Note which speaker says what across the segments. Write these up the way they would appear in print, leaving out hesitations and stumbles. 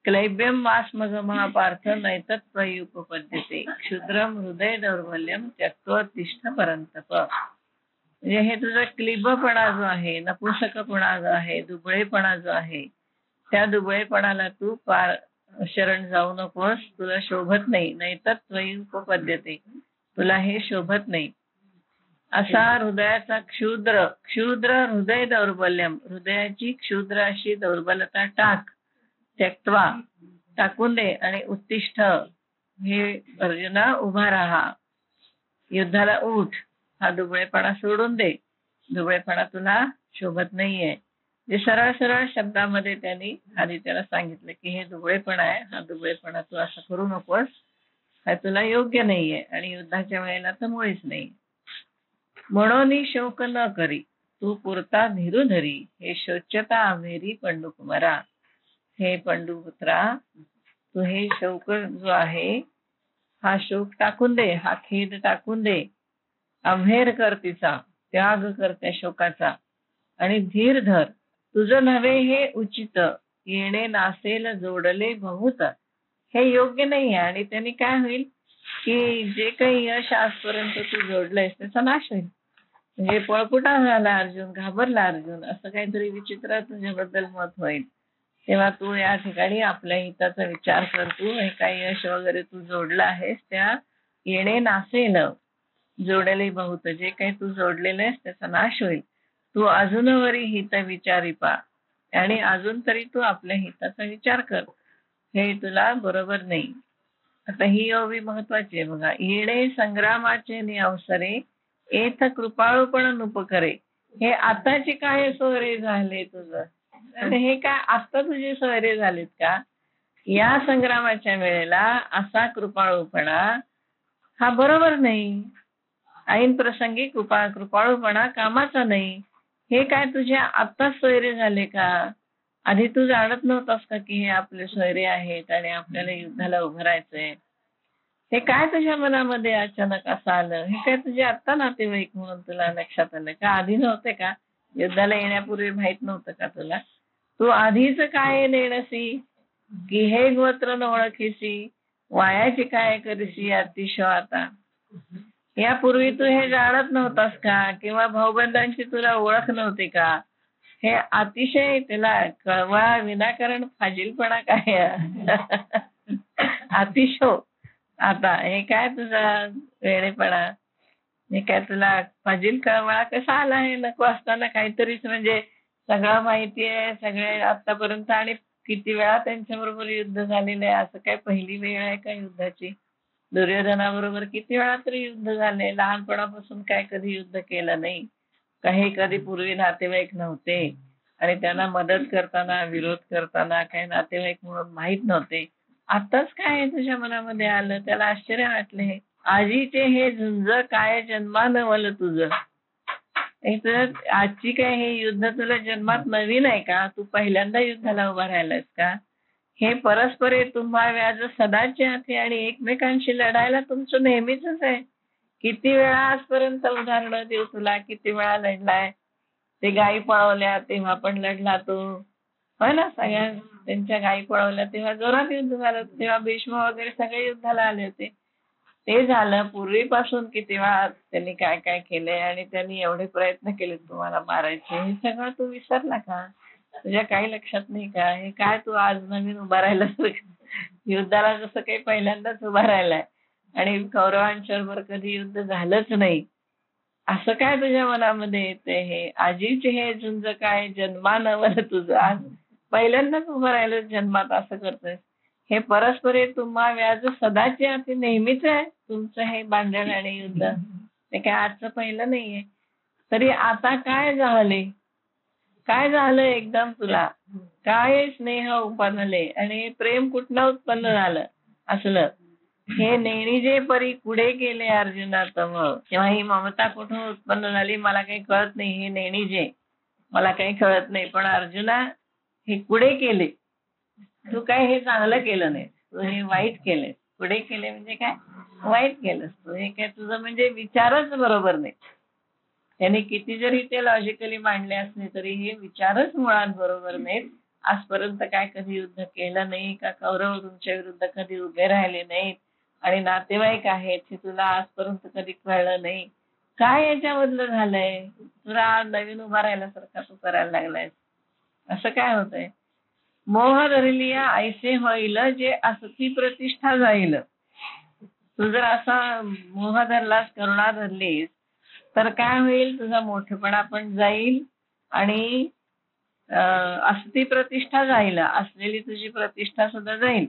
Speaker 1: क्लैब्यम वास्मगमः पार्थ नैतत्त्वयि उपपद्यते क्षुद्रम हृदय दौर्बल्यम त्यक्त्वा तिष्ठ परंतप. म्हणजे हे तुझा क्लिबपणा जो आहे, नपुंसकपणा जो आहे, दुबळेपणा जो आहे, त्या दुबळेपणाला तू शरण जाऊ नकोस. तुला शोभत नाही. नैतत्त्वयि उपपद्यते, तुला हे शोभत नाही. असा हृदयाचा क्षुद्र हृदय दौर्बल्यम, हृदयाची क्षुद्र अशी दौर्बलता टाक. त्यक्त्वा, टाकून दे. आणि उत्तिष्ठ, हे अर्जुना उभा राहा, युद्धाला उठ. हा दुबळेपणा सोडून दे. दुबळेपणा तुला शोभत नाहीये. जे सरळ सरळ शब्दामध्ये त्यांनी आधी त्याला सांगितलं की हे दुबळेपणा आहे, हा दुबळेपणा तू असं करू नकोस, हा तुला योग्य नाहीये आणि युद्धाच्या वेळेला तर मुळीच नाही. म्हणून शोक न करी तू पुरता धीरू धरी, हे शोच्यता आम्हेरी पंडुकुमारा. हे पंडुपुत्रा, तू हे शोक जो आहे, हा शोक टाकून दे, हा खेद टाकून दे. आम्हेर कर तिचा, त्याग कर त्या शोकाचा, आणि धीर धर. तुझं नव्हे हे उचित, येणे नासेल जोडले बहुत. हे योग्य नाही आहे आणि त्यांनी काय होईल की जे काही यश आजपर्यंत तू जोडलंयस त्याचा नाश होईल. म्हणजे पळपुटा झाला अर्जुन, घाबरला अर्जुन, असं काहीतरी विचित्र तुझ्याबद्दल मत होईल. तेव्हा तू या ठिकाणी आपल्या हिताचा विचार कर. तू हे काही यश वगैरे तू जोडलं आहेस, त्या येणे नासेल जोडले बहुत, जे काही तू जोडलेलं आहेस त्याचा नाश होईल. तू अजूनवरी हित विचारी पा, आणि अजून तरी तू आपल्या हिताचा विचार कर. हे तुला बरोबर नाही. आता ही ओवी महत्वाची आहे बघा. येणे संग्रामाचे नि अवसरे, एथ कृपाळूपण नुपकरे. हे आताचे काय सोयरे झाले तुझं, हे काय आता तुझे सोयरे झालेत का? या संग्रामाच्या वेळेला असा कृपाळूपणा हा बरोबर नाही. ऐन प्रसंगी कृपाळूपणा कामाचा नाही. हे काय तुझ्या आत्ताच सोयरे झाले का? आधी तू जाणत नव्हतास का की हे आपले सोयरे आहेत आणि आपल्याला युद्धाला उभं राहायचंय? हे काय तुझ्या मनामध्ये अचानक असं आलं? हे काय तुझे आत्ता नातेवाईक म्हणून तुला लक्षात आलं का? आधी नव्हते का? युद्धाला येण्यापूर्वी माहित नव्हतं का तुला? तू आधीच काय नेणसी, की हे गोत्र न ओळखीसी, वायाची काय करीसी अतिशय आता. यापूर्वी तू हे जाणत नव्हतास का? किंवा भाऊबंधांची तुला ओळख नव्हती का? हे अतिशय त्याला कळवळा विनाकारण फाजीलपणा काय अतिशय. आता हे काय तुझा वेळेपणा, हे काय तुला फाजील कळवळा कसा आला? हे नको असताना काहीतरीच, म्हणजे सगळं माहिती आहे सगळे आतापर्यंत, आणि किती वेळा त्यांच्या बरोबर युद्ध झालेलं आहे. असं काय पहिली वेळ आहे का युद्धाची? दुर्योधनाबरोबर किती वेळा तरी युद्ध झाले. लहानपणापासून काय कधी युद्ध केलं नाही? काही कधी पूर्वी नातेवाईक नव्हते आणि त्यांना मदत करताना विरोध करताना काही नातेवाईक म्हणून माहित नव्हते. आताच काय तुझ्या मनामध्ये आलं? त्याला आश्चर्य वाटले. आजीचे हे झुंज काय जन्मानं वल तुझं. आजची काय हे युद्ध तुला जन्मात नवीन आहे का? तू पहिल्यांदा युद्धाला उभा राहिलास का? हे परस्परे तुम्हा व्याज सदाचे हाती, आणि एकमेकांशी लढायला तुमचं नेहमीच आहे. किती वेळा आजपर्यंत उदाहरणं देऊ तुला, किती वेळा लढलाय. ते गायी पळवल्या तेव्हा पण लढला तो, हो ना? सगळ्या त्यांच्या गायी पळवल्या तेव्हा जोरात युद्ध झालं. तेव्हा भीष्म वगैरे सगळे युद्धाला आले होते. ते झालं. पूर्वीपासून किती वेळा त्यांनी काय काय केलंय आणि त्यांनी एवढे प्रयत्न केले तुम्हाला मारायचे. हे सगळं तू विसरला का? तुझ्या काही लक्षात नाही का? हे काय तू आज नवीन उभा राहिला युद्धाला? जसं काही पहिल्यांदाच उभा राहिलाय आणि कौरवांच्या बरोबर कधी युद्ध झालंच नाही, असं काय तुझ्या मनामध्ये येते? हे आजीचे हे झुंज काय जन्मानवर तुझं, आज पहिल्यांदाच उभं राहिलं जन्मात असं करतोय. हे परस्परे तुम्हा व्याज सदाचे हाती, नेहमीच आहे तुमचं हे भांडण आणि युद्ध. ते काय आजचं पहिलं नाहीये. तरी आता काय झाले? काय झालं एकदम तुला? काय स्नेह उपनले आणि प्रेम कुठलं उत्पन्न झालं असलं? हे नेणी जे परी पुढे गेले अर्जुनात मग, तेव्हा ही ममता कुठून उत्पन्न झाली मला काही कळत नाही. हे नेणी जे मला काही कळत नाही, पण अर्जुना हे पुढे केले. तू काय हे चांगलं केलं नाही, तू हे वाईट केले. पुढे केले म्हणजे काय? वाईट केलंस तू. हे काय तुझं म्हणजे विचारच बरोबर नाही. त्यांनी किती जरी ते लॉजिकली मांडले असले तरी हे विचारच मुळात बरोबर नाहीत. आजपर्यंत काय कधी युद्ध केलं नाही का, कौरव तुमच्या विरुद्ध कधी उभे राहिले नाहीत आणि नातेवाईक आहेत हे तुला आजपर्यंत कधी कळलं नाही. काय याच्यामधलं झालंय, तुला नवीन उभा राहिल्यासारखा तू करायला लागलाय, असं काय होतंय. मोह धरलिया ऐसे होईल जे असती प्रतिष्ठा जाईल. तू जर असा मोह धरलास, करुणा धरलीस, तर काय होईल, तुझा मोठेपणा पण जाईल आणि असती प्रतिष्ठा जाईल, असलेली तुझी प्रतिष्ठा सुद्धा जाईल.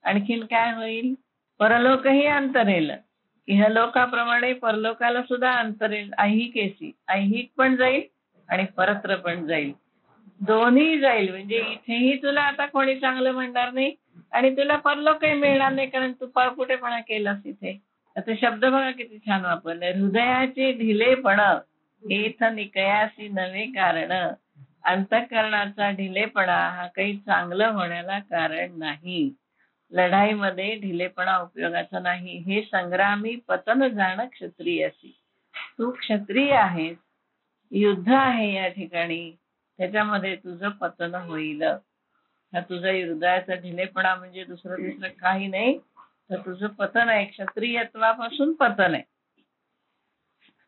Speaker 1: आणखीन काय होईल, परलोकही अंतरेल, इहलोकाप्रमाणे परलोकाला सुद्धा अंतरेल. ऐहिकेसी, ऐहिक पण जाईल आणि परत्र पण जाईल, दोन्ही जाईल. म्हणजे इथेही तुला आता कोणी चांगलं म्हणणार नाही आणि तुला परलोकही मिळणार नाही, कारण तू परकुटेपणा केलास इथे. आता शब्द बघा किती छान वापरले, हृदयाचे ढिलेपण हेथ निकयासी नवे कारण. अंतःकरणाचा ढिलेपणा हा काही चांगलं होण्याला कारण नाही. लढाईमध्ये ढिलेपणा उपयोगाचा नाही. हे संग्रामी पतन जाण क्षत्रियासी. तू क्षत्रिय आहेस, युद्ध आहे या ठिकाणी, त्याच्यामध्ये तुझं पतन होईल. हा तुझा हृदयाचा ढिलेपणा म्हणजे दुसरं काही नाही, तर तुझं पतन आहे. क्षत्रियत्वापासून पतन आहे.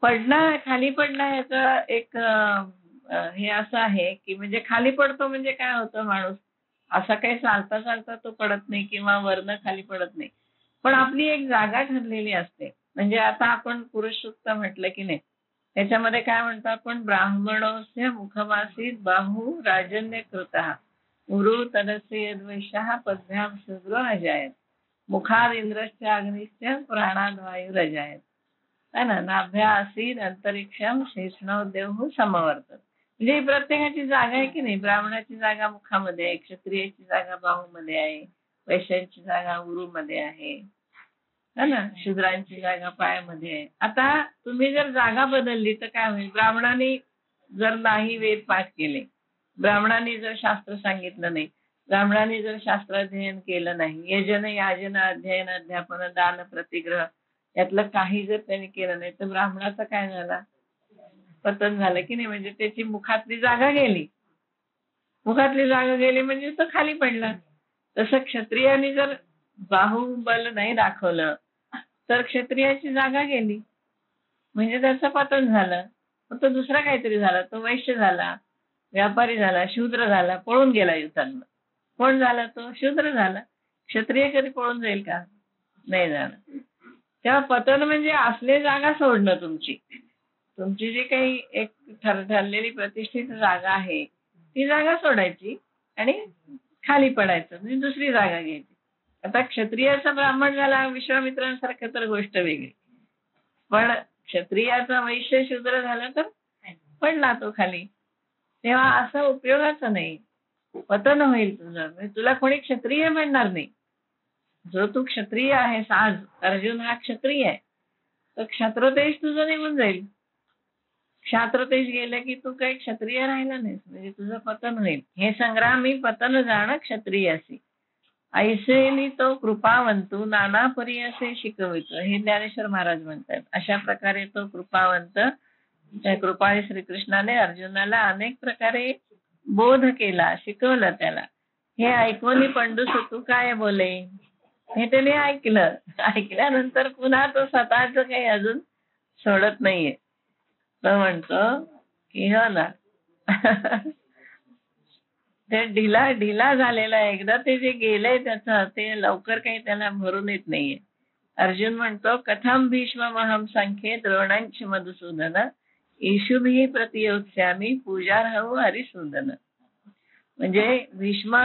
Speaker 1: पडणं, खाली पडणं याचं एक हे असं आहे की म्हणजे खाली पडतो म्हणजे काय होतं, माणूस असा काही चालता चालता तो पडत नाही किंवा वरनं खाली पडत नाही, पण आपली एक जागा ठरलेली असते. म्हणजे आता आपण पुरुष सूक्त म्हटलं की नाही, त्याच्यामध्ये काय म्हणतो आपण, ब्राह्मणोस्य मुखमासीत बाहू राजन्य कृतः उरु तदस्य यद्वैश्यः पद्भ्याम शूद्रो अजायत मुखाद इंद्रश्च अग्निश्च प्राणाद वायुरजायत. है ना, नाभ्या आसीत अंतरिक्षम शेषणो देव समवर्तन. म्हणजे ही प्रत्येकाची जागा आहे की नाही. ब्राह्मणाची जागा मुखामध्ये आहे, क्षत्रियाची जागा बाहूमध्ये आहे, वैश्यांची जागा उरूमध्ये आहे, है ना, शूद्रांची जागा पायामध्ये आहे. आता तुम्ही जर जागा बदलली तर काय होईल, ब्राह्मणाने जर नाही वेद पाठ केले, ब्राह्मणाने जर शास्त्र सांगितलं नाही, ब्राह्मणाने जर शास्त्राध्ययन केलं नाही, यजन याजन अध्ययन अध्यापन दान प्रतिग्रह यातलं काही जर त्यांनी केलं नाही, तर ब्राह्मणाचं काय झालं, पतन झालं की नाही. म्हणजे त्याची मुखातली जागा गेली, मुखातली जागा गेली म्हणजे तो खाली पडला. तसं क्षत्रियाने जर बाहुबल नाही दाखवलं तर क्षत्रियाची जागा गेली, म्हणजे त्याचं पतन झालं. मग तो दुसरा काहीतरी झाला, तो वैश्य झाला, व्यापारी झाला, शूद्र झाला, पळून गेला युद्धांना. कोण झाला, तो शूद्र झाला. क्षत्रिय कधी पळून जाईल का, नाही जाणार. तेव्हा पतन म्हणजे असले जागा सोडणं. तुमची जी काही एक ठरलेली प्रतिष्ठित जागा आहे ती जागा सोडायची आणि खाली पडायचं, म्हणजे दुसरी जागा घ्यायची. आता क्षत्रियाचा ब्राह्मण झाला विश्वामित्रांसारखं तर गोष्ट वेगळी, पण क्षत्रियाचा वैश्य शूद्र झाला तर पडला तो खाली. तेव्हा असं उपयोगाचं नाही, पतन होईल तुझं. म्हणजे तुला कोणी क्षत्रिय म्हणणार नाही. जो तू क्षत्रिय आहेस आज, अर्जुन हा क्षत्रिय आहे, तर क्षत्रतेज तुझं निघून जाईल. क्षात्रतेज गेलं की तू काही क्षत्रिय राहिला नाहीस, म्हणजे तुझं पतन होईल. हे संग्रामी पतन जाणं क्षत्रियासी ऐसेनी तो कृपावंतू नाना परी असे शिकवितो. हे ज्ञानेश्वर महाराज म्हणतात. अशा प्रकारे तो कृपावंत, त्या कृपाळी श्रीकृष्णाने अर्जुनाला अनेक प्रकारे बोध केला, शिकवलं त्याला. हे ऐकून पंडूसुतू काय बोले, हे त्याने ऐकलं. ऐकल्यानंतर पुन्हा तो स्वतःच काही अजून सोडत नाहीये. तो म्हणतो की हो ना ते ढिला झालेला, एकदा ते जे गेलंय त्याचं ते लवकर काही त्याला भरून येत नाहीये. अर्जुन म्हणतो कथम भीष्ममहं संख्ये द्रोणांच मधुसूदन ईशुभी प्रतियोत्स्यामी पूजार्हौ हरिसूदन. म्हणजे भीष्म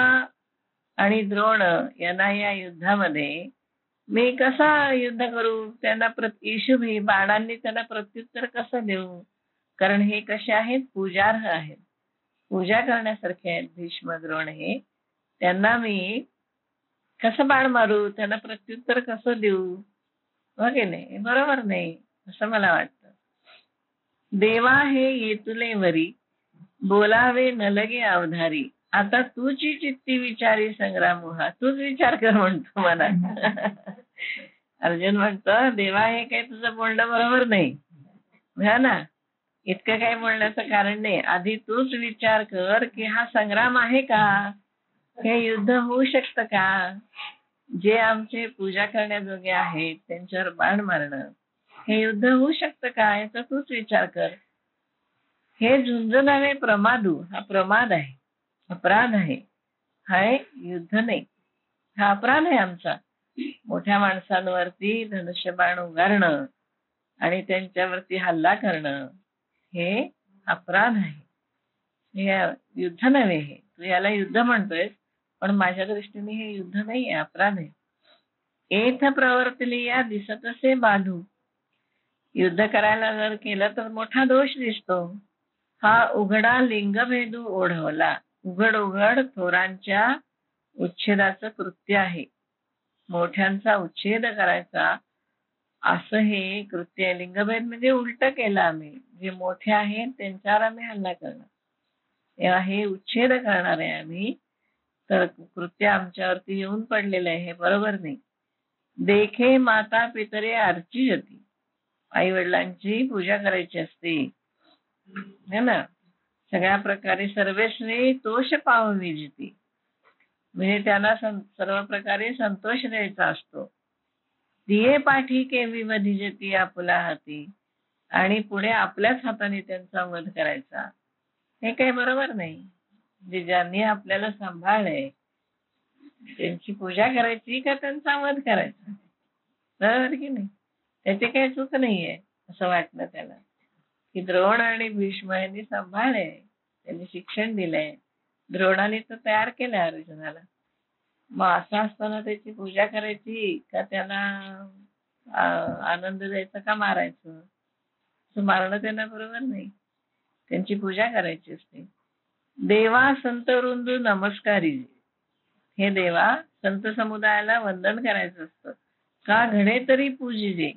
Speaker 1: आणि द्रोण यांना या युद्धामध्ये मी कसा युद्ध करू, त्यांना ईशुभी बाणांनी त्यांना प्रत्युत्तर कसं देऊ, कारण हे कसे आहेत, पूजार्ह आहेत, पूजा करण्यासारखे आहेत भीष्म द्रोण. हे त्यांना मी कसं बाण मारू, त्यांना प्रत्युत्तर कसं देऊ, वगैरे नाही, बरोबर नाही असं मला वाटतं. देवा हे येतुले वरी बोलावे न लगे अवधारी. आता तुझी चित्ती विचारी संग्राम हा, तूच विचार कर म्हणतो मला. अर्जुन म्हणतो देवा हे काही तुझं बोलणं बरोबर नाही, हा ना, इतकं काही बोलण्याचं कारण नाही. आधी तूच विचार कर की हा संग्राम आहे का, हे युद्ध होऊ शकतं का? जे आमचे पूजा करण्याजोगे आहेत त्यांच्यावर बाण मारणं, हे युद्ध होऊ शकतं का, याचा तूच विचार कर. हे झुंज नव्हे प्रमादू, हा प्रमाद आहे, अपराध आहे, हा युद्ध नाही. हा अपराध आहे आमचा. मोठ्या माणसांवरती धनुष्यबाण उगारणं आणि त्यांच्यावरती हल्ला करणं हे अपराध आहे. हे युद्ध नव्हे. हे तू याला युद्ध म्हणतोय, पण माझ्या दृष्टीने हे युद्ध नाही आहे, अपराध आहे. एथ प्रवर्तली या दिसतसे बाधू. युद्ध करायला जर केलं तर मोठा दोष दिसतो. हा उघडा लिंगभेदू ओढवला. उघड उघड थोरांच्या उच्छेदाचं कृत्य आहे. मोठ्यांचा उच्छेद करायचा असं हे कृत्य आहे. लिंगभेद म्हणजे उलट केलं आम्ही. जे मोठे आहेत त्यांच्यावर आम्ही हल्ला करणार, हे उच्छेद करणार आहे आम्ही. तर कृत्य आमच्यावरती येऊन पडलेलं आहे, हे बरोबर नाही. देखे माता पितरे अर्ची जती. आई वडिलांची पूजा करायची असते, है ना. सगळ्या प्रकारे सर्वेस्वी तोष पाववी जिती, म्हणजे त्यांना सर्व प्रकारे संतोष द्यायचा असतो. दिये पाठी केवी वधिजती आपुला हाती, आणि पुढे आपल्याच हाताने त्यांचा वध करायचा, हे काही बरोबर नाही. जे ज्यांनी आपल्याला सांभाळलंय त्यांची पूजा करायची का त्यांचा वध करायचा, बरोबर की नाही. त्याची काही चूक नाहीये असं वाटलं त्याला, की द्रोण आणि भीष्म यांनी सांभाळले, त्यांनी शिक्षण दिलंय, द्रोणाने तर तयार केलंय अर्जुनाला. मग असं असताना त्याची पूजा करायची का त्याला आनंद द्यायचा का मारायचं? मारणं त्यांना बरोबर नाही. त्यांची पूजा करायची असते. देवा संत वृंदू नमस्कारी. हे देवा, संत समुदायाला वंदन करायचं असतं. का घडे तरी पूजिजे,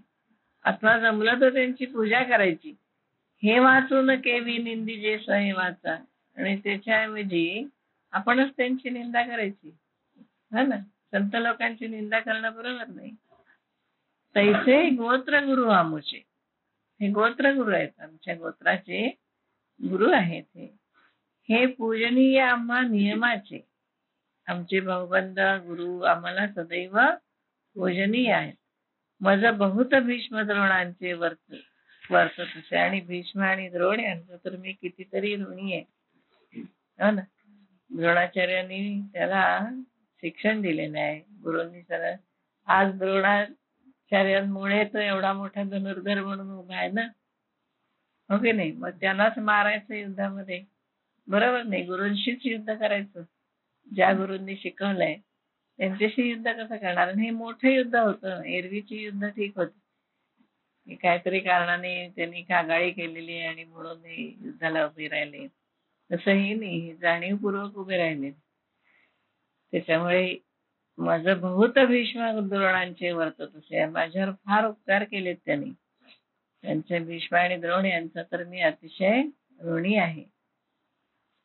Speaker 1: अथवा जमलं तर त्यांची पूजा करायची. हे वाचून केवी निंदिजे सहे वाचा, आणि त्याच्याऐवजी आपणच त्यांची निंदा करायची, हा ना. संत लोकांची निंदा करणं बरोबर नाही. तैसे गोत्र गुरु आमुचे. हे गोत्र गुरु आहेत, आमच्या गोत्राचे गुरु आहेत. हे पूजनीय आम्हा नियमाचे. आमचे भाऊबंद गुरु आम्हाला सदैव पूजनीय आहेत. मज बहुत भीष्म द्रोणांचे वर्तत असे. आणि भीष्म आणि द्रोण यांचं तर मी कितीतरी ऋणी आहे, हो ना. द्रोणाचार्यांनी त्याला शिक्षण दिलेलं आहे, गुरूंनी सगळं. आज द्रोणाचार्यांमुळे तो एवढा मोठा धनुर्धर म्हणून उभा आहे ना, हो की नाही. मग त्यांनाच मारायचं युद्धामध्ये, बरोबर नाही. गुरूंशीच युद्ध करायचं, ज्या गुरूंनी शिकवलंय त्यांच्याशी युद्ध कसं करणार. आणि हे मोठं युद्ध होतं. एरवीची युद्ध ठीक होती, काहीतरी कारणाने त्यांनी कागाळी केलेली आणि म्हणून हे युद्धाला उभे राहिले. तसंही नाही, जाणीवपूर्वक उभे राहिले. त्याच्यामुळे माझं बहुत भीष्म द्रोणांचे वर्तत असे. माझ्यावर फार उपकार केलेत त्यांनी. त्यांचे भीष्म आणि द्रोण यांचा तर मी अतिशय ऋणी आहे.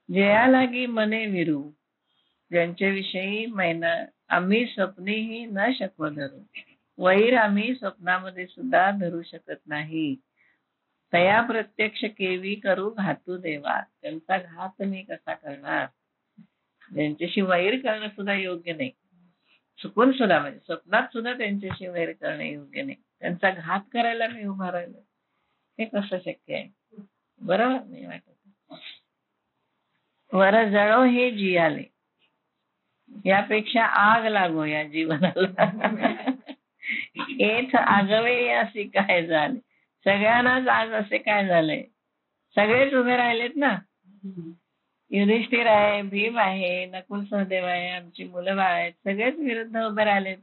Speaker 1: जया लागी मने विरू, ज्यांच्याविषयी आम्ही स्वप्नेही न शकव धरू. वैर आम्ही स्वप्नामध्ये सुद्धा धरू शकत नाही. तया प्रत्यक्ष केवी करू घातू देवा. त्यांचा घात मी कसा करणार. ज्यांच्याशी वैर करणं सुद्धा योग्य नाही, चुकून सुद्धा, म्हणजे स्वप्नात सुद्धा त्यांच्याशी वैर करणं योग्य नाही. त्यांचा घात करायला मी उभा राहिलो, हे कसं शक्य आहे. बरोबर नाही वाटत. वर जळो हे जियाले, यापेक्षा आग लागो या जीवनाला. एथ आगवे असे काय झाले. सगळ्यांनाच आज असे काय झालंय. सगळेच उभे राहिलेत ना. युधिष्ठिर आहे, भीम आहे, नकुल सहदेव आहे, आमची मुलं बाळ आहेत, सगळेच विरुद्ध उभे राहिलेत.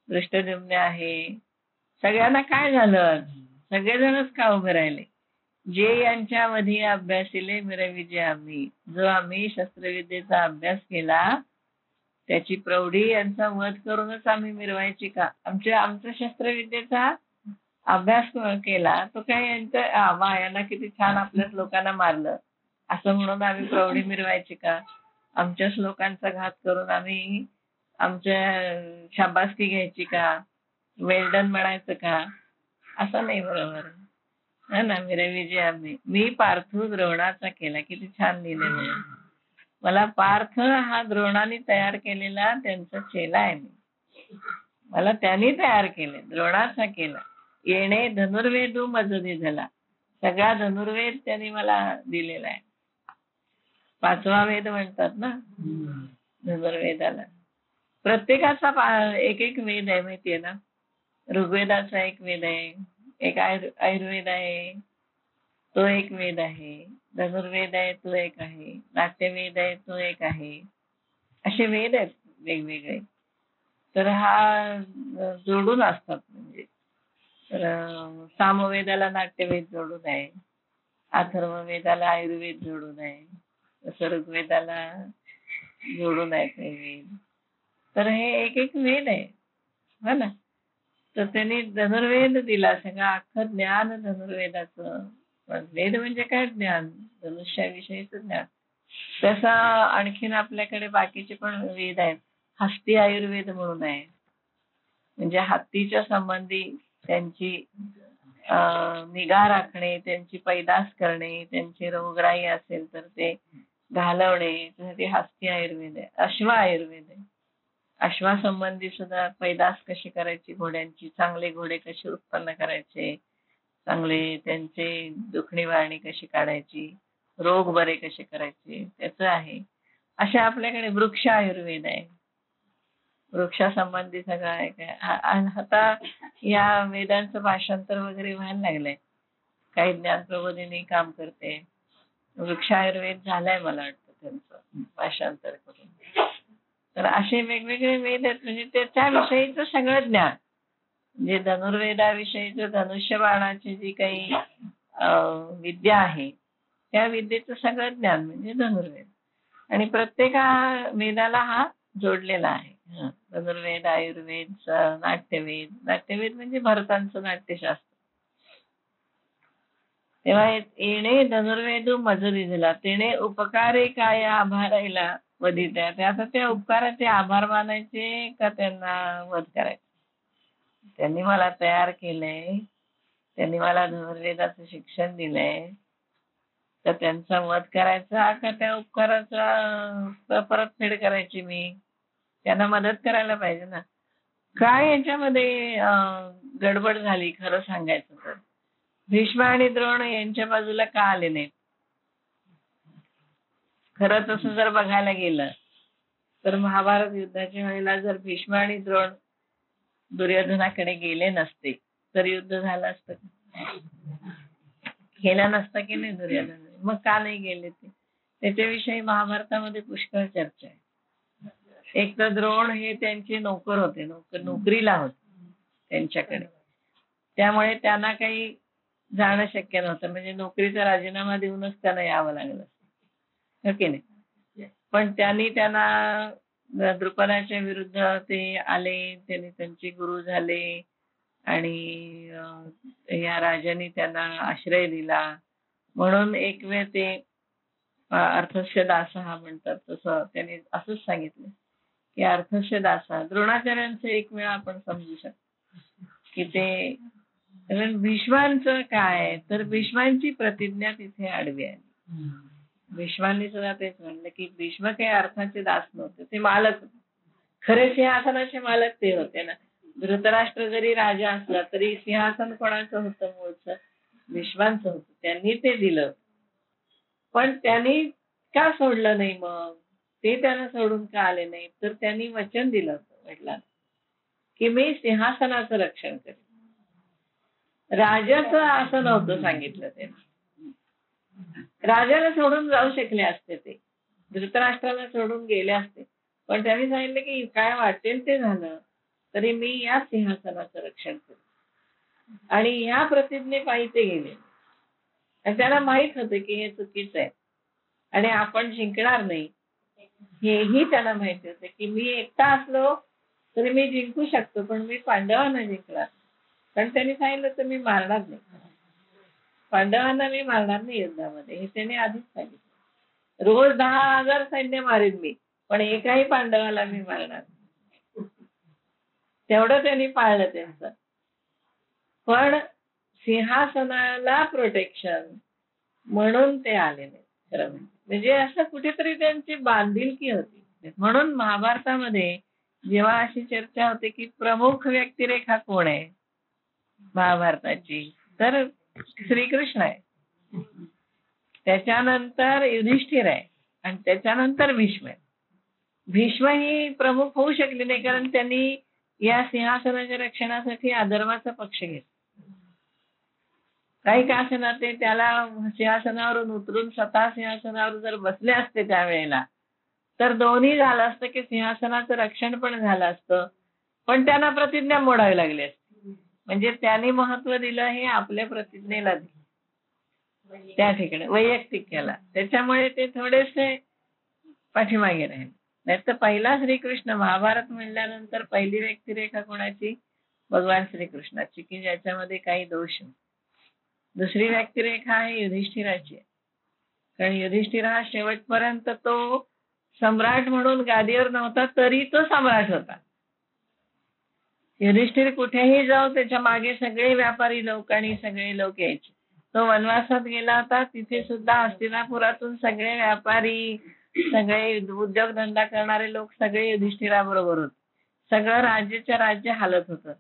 Speaker 1: दृष्टद्युम्न आहे. सगळ्यांना काय झालं. सगळेजणच का उभे राहिले. जे यांच्या मध्ये अभ्यासिले मिरविजे आम्ही. जो आम्ही शस्त्रविद्येचा अभ्यास केला त्याची प्रौढी यांचा वध करूनच आम्ही मिरवायची का. आमच्या शस्त्रविद्येचा अभ्यास केला तो काय यांच्या यांना किती छान आपल्याच लोकांना मारलं असं म्हणून आम्ही प्रौढी मिरवायची का. आमच्याच लोकांचा घात करून आम्ही आमच्या शाबासकी घ्यायची का, वेल्डन म्हणायचं का. असं नाही, बरोबर. हा ना, मेरा विजय मी पार्थू द्रोणाचा केला. किती छान लिहिलेलं. मला पार्थ हा द्रोणाने तयार केलेला त्यांचा चेला आहे मी. मला त्यांनी तयार केले, द्रोणाचा केला. येणे धनुर्वेदू मज झाला. सगळा धनुर्वेद त्यांनी मला दिलेला आहे. 5वा वेद म्हणतात ना धनुर्वेदाला. प्रत्येकाचा एक एक वेद आहे माहितीये ना. ऋग्वेदाचा एक वेद आहे, एक आयुर्वेद आहे, तो एक वेद आहे. धनुर्वेद आहे, तो एक आहे. नाट्यवेद आहे, तो एक आहे. असे वेद आहेत वेगवेगळे. तर हा जोडून असतात. म्हणजे तर सामवेदाला नाट्यवेद जोडून आहे, अथर्ववेदाला आयुर्वेद जोडून आहे, तसं ऋग्वेदाला जोडून आहेत हे वेद. तर हे एक एक वेद आहे हो ना. तर त्यांनी धनुर्वेद दिला, सगळं अख्खं ज्ञान धनुर्वेदाचं. पण वेद म्हणजे काय? ज्ञान, धनुष्याविषयीच ज्ञान. तसं आणखीन आपल्याकडे बाकीचे पण वेद आहेत. हस्ती आयुर्वेद म्हणून आहे, म्हणजे हत्तीच्या संबंधी त्यांची निगा राखणे, त्यांची पैदास करणे, त्यांची रोगराई असेल तर ते घालवणे, ते हस्ती आयुर्वेद आहे. अश्व आयुर्वेद आहे. अश्वासंबंधी सुद्धा पैदास कशी करायची घोड्यांची, चांगले घोडे कसे उत्पन्न करायचे, चांगले त्यांचे दुखणीवारणी कशी काढायची, रोग बरे कसे करायचे, त्याचं आहे. अशा आपल्याकडे वृक्ष आयुर्वेद आहे, वृक्षासंबंधी सगळं आहे काय. आता या वेदांचं भाषांतर वगैरे व्हायला लागलंय. काही ज्ञान प्रबोधिनी काम करते. वृक्ष आयुर्वेद झालाय मला वाटतं त्यांचं भाषांतर करून. तर असे वेगवेगळे वेद आहेत. म्हणजे त्याच्याविषयीचं सगळं ज्ञान, म्हणजे धनुर्वेदाविषयीचं धनुष्यबाणाची जी काही विद्या आहे त्या विद्येचं सगळं ज्ञान म्हणजे धनुर्वेद. आणि प्रत्येक वेदाला हा जोडलेला आहे. धनुर्वेद, आयुर्वेद, नाट्यवेद. नाट्यवेद म्हणजे भरतांचं नाट्यशास्त्र. तेव्हा येणे धनुर्वेदू मजुरी झाला, तेने उपकारे काय आभारायला वधित. आता त्या उपकाराचे आभार मानायचे का त्यांना वध करायचे? त्यांनी मला तयार केलंय, त्यांनी मला धनुर्वेदाचं शिक्षण दिलंय, तर त्यांचा वध करायचा का त्या उपकाराचा परतफेड करायची? मी त्यांना मदत करायला पाहिजे ना. काय याच्यामध्ये गडबड झाली खरं सांगायचं तर? भीष्म आणि द्रोण यांच्या बाजूला का आले नाहीत? खरं तसं जर बघायला गेलं तर महाभारत युद्धाच्या वेळेला जर भीष्म आणि द्रोण दुर्योधनाकडे गेले नसते तर युद्ध झालं असतं, गेला नसता की नाही दुर्योधन. मग का नाही गेले ते? त्याच्याविषयी महाभारतामध्ये पुष्कळ चर्चा आहे. एक तर द्रोण हे त्यांचे नोकर होते, नोकरीला होते त्यांच्याकडे, त्यामुळे त्यांना काही जाणं शक्य नव्हतं. म्हणजे नोकरीचा राजीनामा देऊनच त्यांना यावं लागलं हो की नाही. पण त्यांना द्रुपदाच्या विरुद्ध ते आले, त्यांनी त्यांचे गुरु झाले आणि या राजाने त्यांना आश्रय दिला. म्हणून एक वेळ ते अर्थस्य दासः म्हणतात, तसं त्यांनी असंच सांगितलं की अर्थस्य दासः. द्रोणाचार्यांचं एक वेळा आपण समजू शकतो की ते, भीष्मांचं काय, तर भीष्मांची प्रतिज्ञा तिथे आडवी आहे. भीष्मांनी सुद्धा तेच म्हणलं की भीष्म काही अर्थाचे दास नव्हते, ते मालक होते. खरे सिंहासनाचे मालक ते होते ना. धृतराष्ट्र जरी राजा असला तरी सिंहासन कोणाचं होतं? मूळचं भीष्मांचं होतं. त्यांनी ते दिलं. पण त्यांनी का सोडलं नाही? मग ते त्यांना सोडून का आले नाही? तर त्यांनी वचन दिलं होतं वडिलांना की मी सिंहासनाचं रक्षण करेन. राजाचं असं नव्हतं सांगितलं. त्यांनी राजाला सोडून जाऊ शकले असते, ते धृतराष्ट्राला सोडून गेले असते, पण त्यांनी सांगितलं की काय वाटेल ते झालं तरी मी या सिंहासनाचं रक्षण करेन. आणि ह्या प्रतिज्ञेपायी ते गेले. आणि त्यांना माहित होतं की हे चुकीचं आहे आणि आपण जिंकणार नाही, हेही त्यांना माहिती होतं की मी एकटा असलो तरी मी जिंकू शकतो, पण मी पांडवांना जिंकणार. कारण त्यांनी सांगितलं तर मी मारणार नाही, पांडवांना मी मारणार नाही युद्धामध्ये, हे त्याने आधीच सांगितलं. रोज 10,000 सैन्य मारेन मी, पण एकाही पांडवाला मी मारणार नाही. तेवढं त्यांनी पाळलं त्यांचं. पण सिंहासनाला प्रोटेक्शन म्हणून ते आलेले खरं म्हणजे असं कुठेतरी त्यांची बांधिलकी होती. म्हणून महाभारतामध्ये जेव्हा अशी चर्चा होते की प्रमुख व्यक्तिरेखा कोण आहे महाभारताची, तर श्रीकृष्ण आहे, त्याच्यानंतर युधिष्ठिर आहे आणि त्याच्यानंतर भीष्म आहे. भीष्म ही प्रमुख होऊ शकले नाही कारण त्यांनी या सिंहासनाच्या रक्षणासाठी अधर्माचा पक्ष घेतला. काही का असेना ते त्याला सिंहासनावरून उतरून स्वतः सिंहासनावर जर बसले असते त्यावेळेला तर दोन्ही झालं असतं की सिंहासनाचं रक्षण पण झालं असतं, पण त्यांना प्रतिज्ञा मोडावी लागली असती. म्हणजे त्यांनी महत्व दिलं हे आपल्या प्रतिज्ञेला दिलं त्या ठिकाणी वैयक्तिक केला, त्याच्यामुळे ते थोडेसे पाठीमागे राहिले. नाही तर पहिला श्रीकृष्ण महाभारत म्हणल्यानंतर पहिली व्यक्तिरेखा कोणाची, भगवान श्रीकृष्णाची, की ज्याच्यामध्ये काही दोष नाही. दुसरी व्यक्तिरेखा आहे युधिष्ठिराची, कारण युधिष्ठिर हा शेवटपर्यंत तो सम्राट म्हणून गादीवर नव्हता तरी तो सम्राट होता. युधिष्ठिर कुठेही जाऊ त्याच्या मागे सगळे व्यापारी लोक आणि सगळे लोक यायचे. तो वनवासात गेला होता तिथे सुद्धा हस्तिनापुरातून सगळे व्यापारी सगळे उद्योगधंदा करणारे लोक सगळे युधिष्ठिराबरोबर होते. सगळं राज्याच्या राज्य हालत होतं.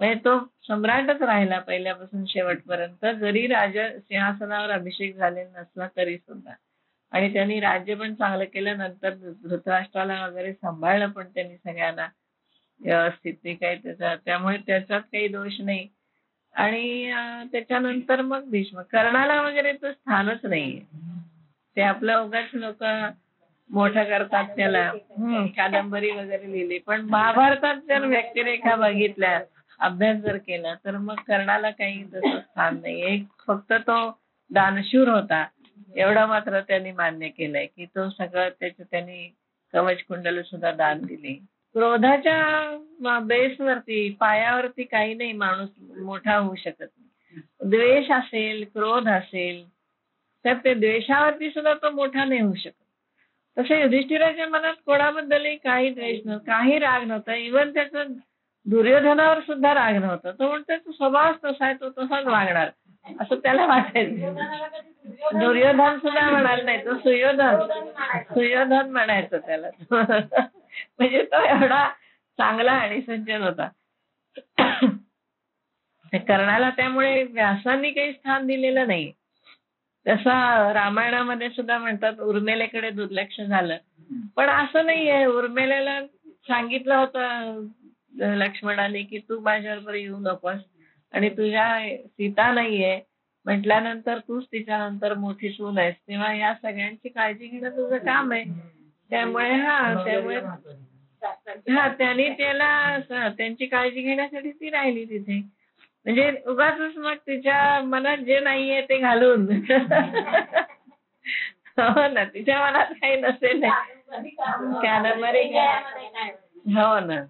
Speaker 1: म्हणजे तो सम्राटच राहिला पहिल्यापासून शेवटपर्यंत, जरी राजा सिंहासनावर अभिषेक झालेला नसला तरी सुद्धा. आणि त्यांनी राज्य पण चांगलं केलं. नंतर धृतराष्ट्राला वगैरे सांभाळलं पण त्यांनी सगळ्यांना व्यवस्थित, ते काही त्याचा त्यामुळे त्याच्यात काही दोष नाही. आणि त्याच्यानंतर मग भीष्म, कर्णाला वगैरे तो स्थानच नाहीये. ते आपलं उगाच लोक मोठं करतात त्याला, कादंबरी वगैरे लिहिली, पण महाभारतात जर व्यक्तिरेखा बघितल्या अभ्यास जर केला तर मग कर्णाला काही तसं स्थान नाही. एक फक्त तो दानशूर होता एवढं मात्र त्यांनी मान्य केलंय की तो सगळं त्याचं त्यांनी कवच कुंडल सुद्धा दान दिली. क्रोधाच्या बेसवरती पायावरती काही नाही माणूस मोठा होऊ शकत नाही. द्वेष असेल क्रोध असेल तर ते द्वेषावरती सुद्धा तो मोठा नाही होऊ शकत. तसे युधिष्ठिराच्या मनात कोणाबद्दलही काही द्वेष नव्हता, काही राग नव्हता. इव्हन त्याचा दुर्योधनावर सुद्धा राग नव्हता. तो म्हणतो तो स्वभाव तसा आहे, तो तसाच वागणार असं त्याला वाटायचं. दुर्योधन सुद्धा म्हणाल नाही, तो सुयोधन म्हणायचं त्याला. म्हणजे तो एवढा चांगला आणि सज्जन होता. कर्णाला त्यामुळे व्यासांनी काही स्थान दिलेलं नाही. तसा रामायणामध्ये सुद्धा म्हणतात उर्मिलेकडे दुर्लक्ष झालं, पण असं नाहीये. उर्मिलेला सांगितलं होतं लक्ष्मणाने की तू माझ्याबरोबर येऊ नकोस आणि तुझ्या सीता नाहीये म्हटल्यानंतर तूच तिच्यानंतर मोठी सून आहेस, तेव्हा या सगळ्यांची काळजी घेणं तुझं काम आहे. त्यामुळे त्यांनी त्याला त्यांची काळजी घेण्यासाठी ती राहिली तिथे. म्हणजे उगाच मग तिच्या मनात जे नाहीये ते घालून हो ना, तिच्या मनात काही नसेल हो ना,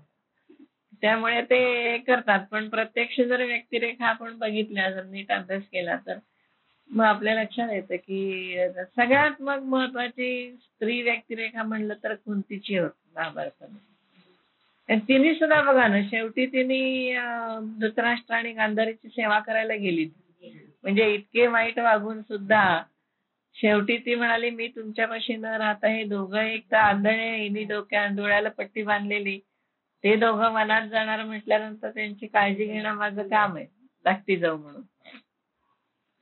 Speaker 1: त्यामुळे ते करतात. पण प्रत्यक्ष जर व्यक्तिरेखा आपण बघितल्या, जर नीट अभ्यास केला तर मग आपल्या लक्षात येतं की सगळ्यात मग महत्वाची स्त्री व्यक्तिरेखा म्हणलं तर कुंतीची होती महाभारतामध्ये. तिने सुद्धा बघा ना, शेवटी तिने धृतराष्ट्र आणि गांधारीची सेवा करायला गेली. म्हणजे इतके वाईट वागून सुद्धा शेवटी ती म्हणाली मी तुमच्यापाशी न राहता हे दोघं, एक तर आंधळे हिने डोळ्याला पट्टी बांधलेली, ते दोघं मनात जाणार म्हटल्यानंतर त्यांची काळजी घेणं माझं काम आहे, धाकटी जाऊ म्हणून.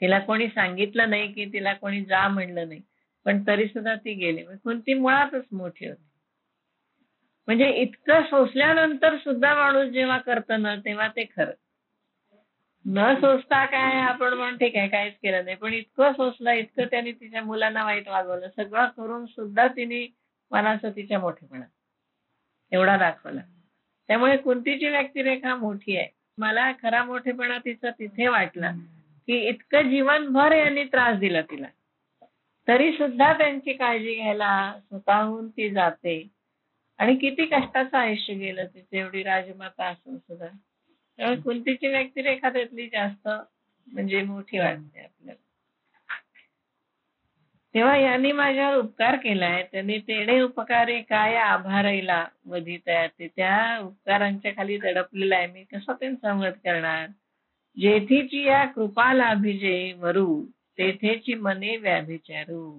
Speaker 1: तिला कोणी सांगितलं नाही की तिला कोणी जा म्हणलं नाही, पण तरी सुद्धा ती गेली. कुंती मुळातच मोठी होती. म्हणजे इतकं सोसल्यानंतर सुद्धा माणूस जेव्हा करतं ना तेव्हा ते खरं. न सोसता काय आपण म्हणून ठीक आहे काहीच केलं नाही, पण इतकं सोसलं, इतकं त्यांनी तिच्या मुलांना वाईट वागवलं, सगळं करून सुद्धा तिने मनाचं तिच्या मोठेपणा एवढा दाखवला. त्यामुळे कुंतीची व्यक्तिरेखा मोठी आहे. मला खरा मोठेपणा तिचा तिथे वाटला की इतकं जीवनभर यांनी त्रास दिला तिला, तरी सुद्धा त्यांची काळजी घ्यायला स्वतःहून ती जाते. आणि किती कष्टाचं आयुष्य गेलं तिथे एवढी राजमाता असून सुद्धा. त्यामुळे कुंतीची व्यक्तिरेखा त्यातली जास्त म्हणजे मोठी वाटते आपल्याला. तेव्हा यांनी माझ्यावर उपकार केलाय, त्यांनी तेणे उपकारे काय आभारायला वधितया, ते त्या उपकारांच्या खाली दडपलेला आहे, मी कसं त्यांचा वध करणार. जेथीची या कृपा लाभिजे वरू, तेथेची मने व्याभिचारू.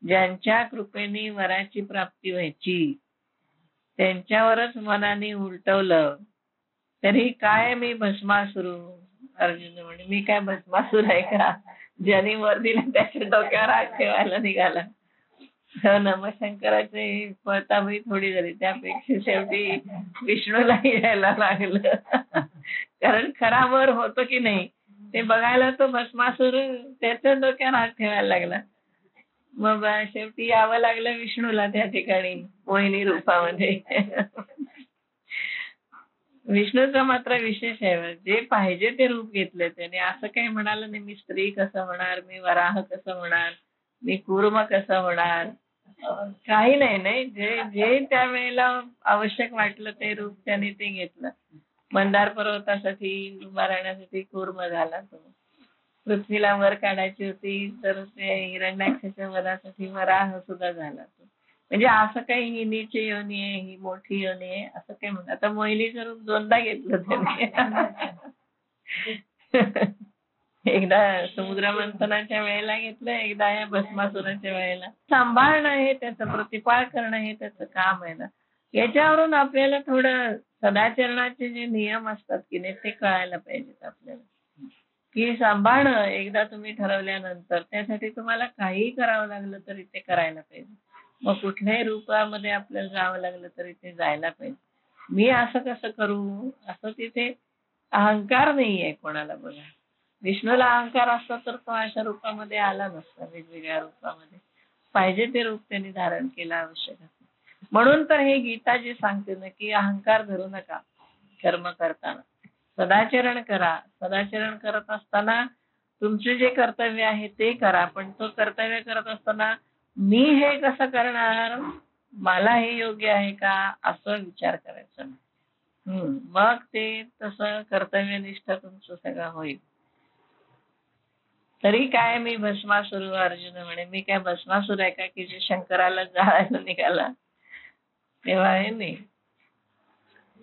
Speaker 1: ज्यांच्या कृपेने वराची प्राप्ती व्हायची त्यांच्यावरच मनाने उलटवलं तरी काय मी भस्मासुरू. अर्जुन म्हणे मी काय भस्मासूर आहे का, ज्याने वर दिला त्याच्या डोक्यावर हात ठेवायला निघाला. हो ना, मग शंकराचे पळताबळी थोडी झाली, त्यापेक्षा शेवटी विष्णूलाही यायला लागलं. कारण खरा वर होतो की नाही ते बघायला तो भस्मासूर त्याच्या डोक्यावर हात ठेवायला लागला. मग शेवटी यावं लागलं विष्णूला त्या ठिकाणी मोहिनी रूपामध्ये. विष्णूचा मात्र विशेष आहे, जे पाहिजे ते रूप घेतलं त्याने. असं काही म्हणालं नाही मी स्त्री कसं होणार, मी वराह कसं होणार, मी कूर्म कसं होणार, काही नाही. नाही, जे जे त्यावेळेला आवश्यक वाटलं ते रूप त्याने ते घेतलं. मंदार पर्वतासाठी उभा राहण्यासाठी कूर्म झाला तो. पृथ्वीला वर काढायची होती तर ते हिरण्याक्षाच्या वरासाठी वराह सुद्धा झाला तो. म्हणजे असं काही ही नीच योनी आहे, ही मोठी योनी आहे असं काही म्हणत. आता मोहिनीचं रूप दोनदा घेतलं त्याने. एकदा समुद्र मंथनाच्या वेळेला घेतलं, एकदा या भस्मासुराच्या वेळेला. सांभाळणं हे त्याचं, प्रतिपाळ करणं हे त्याचं काम आहे ना. याच्यावरून आपल्याला थोडं सदाचरणाचे जे नियम असतात की नाही ते कळायला पाहिजेत आपल्याला. की सांभाळणं एकदा तुम्ही ठरवल्यानंतर त्यासाठी तुम्हाला काहीही करावं लागलं तरी ते करायला पाहिजे. मग कुठल्याही रूपामध्ये आपल्याला जावं लागलं तरी ते जायला पाहिजे. मी असं कसं करू असं तिथे अहंकार नाहीये कोणाला. बघा, विष्णूला अहंकार असता तर तो अशा रूपामध्ये आला नसता, वेगवेगळ्या रूपामध्ये. पाहिजे ते रूप त्यांनी धारण केलं आवश्यक असतं. म्हणून तर हे गीता जे सांगते ना की अहंकार धरू नका कर्म करताना, सदाचरण करा. सदाचरण करत असताना तुमचे जे कर्तव्य आहे ते करा, पण तो कर्तव्य करत असताना मी हे कसं करणार, मला हे योग्य आहे का असं विचार करायचा. मग ते तसं कर्तव्यनिष्ठ तुमचं सगळं होईल. तरी काय मी भस्मासूर. अर्जुन म्हणे मी काय भस्मासूर आहे का की जे शंकराला जाळायला निघाला. तेव्हा आहे नाही,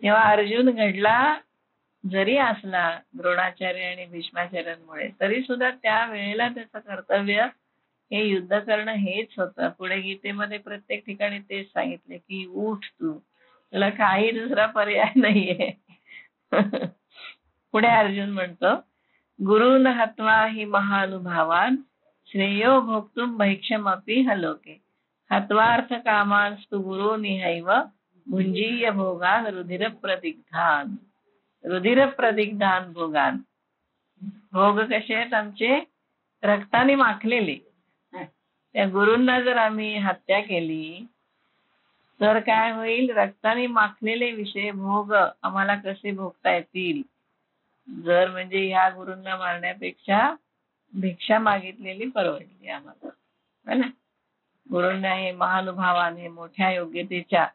Speaker 1: तेव्हा अर्जुन घडला जरी असला द्रोणाचार्य आणि भीष्माचार्यांमुळे, तरी सुद्धा त्या वेळेला त्याचं कर्तव्य हे युद्ध करणं हेच होतं. पुढे गीतेमध्ये प्रत्येक ठिकाणी तेच सांगितले की उठ तू, तुला काही दुसरा पर्याय नाहीये. पुढे अर्जुन म्हणतो गुरुन हत्वा हि महानुभावान श्रेयो भोक्तुम भैक्षमपि हलोके हत्वार्थ कामांस्तु गुरु निहैव भुंजीय भोगान रुधिर प्रदिग्धान. रुधिर प्रदिग्धान भोगान. भोग कसे आहेत आमचे रक्ताने माखलेले. त्या गुरूंना जर आम्ही हत्या केली तर काय होईल, रक्ताने माखलेले विषय भोग आम्हाला कसे भोगता येतील. जर म्हणजे ह्या गुरूंना मारण्यापेक्षा भिक्षा मागितलेली परवडली आम्हाला, है ना. गुरूंना हे महानुभावाने मोठ्या योग्यतेच्या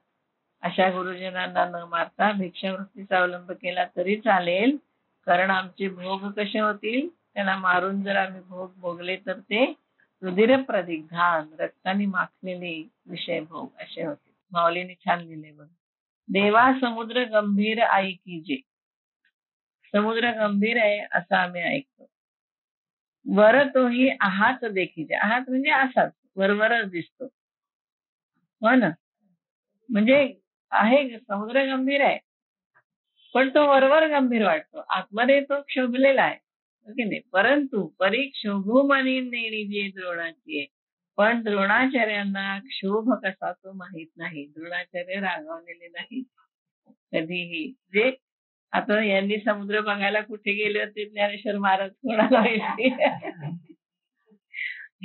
Speaker 1: अशा गुरुजनांना न मारता भिक्षावृत्तीचा अवलंब केला तरी चालेल, कारण आमचे भोग कसे होतील, त्यांना मारून जर आम्ही भोग भोगले तर ते रुधिर प्रदिग्धान, रक्ताने माखलेले विषय भोग असे होते. माऊलीने छान लिहिले बघ. देवा समुद्र गंभीर ऐकिजे. समुद्र गंभीर आहे असं आम्ही ऐकतो. वर तोही आहात देखील. आहात म्हणजे असाच वरवरच दिसतो, हो ना. म्हणजे आहे समुद्र गंभीर आहे पण तो वरवर गंभीर वाटतो, आतमध्ये तो क्षोभलेला आहे, हो की नाही. परंतु परी क्षोभू मनी नेणी जे द्रोणाची, पण द्रोणाचार्यांना क्षोभ कसा तो माहित नाही. द्रोणाचार्य रागावलेले नाहीत कधीही. जे आता यांनी समुद्र बघायला कुठे गेले होते ज्ञानेश्वर महाराज कोणाला माहिती.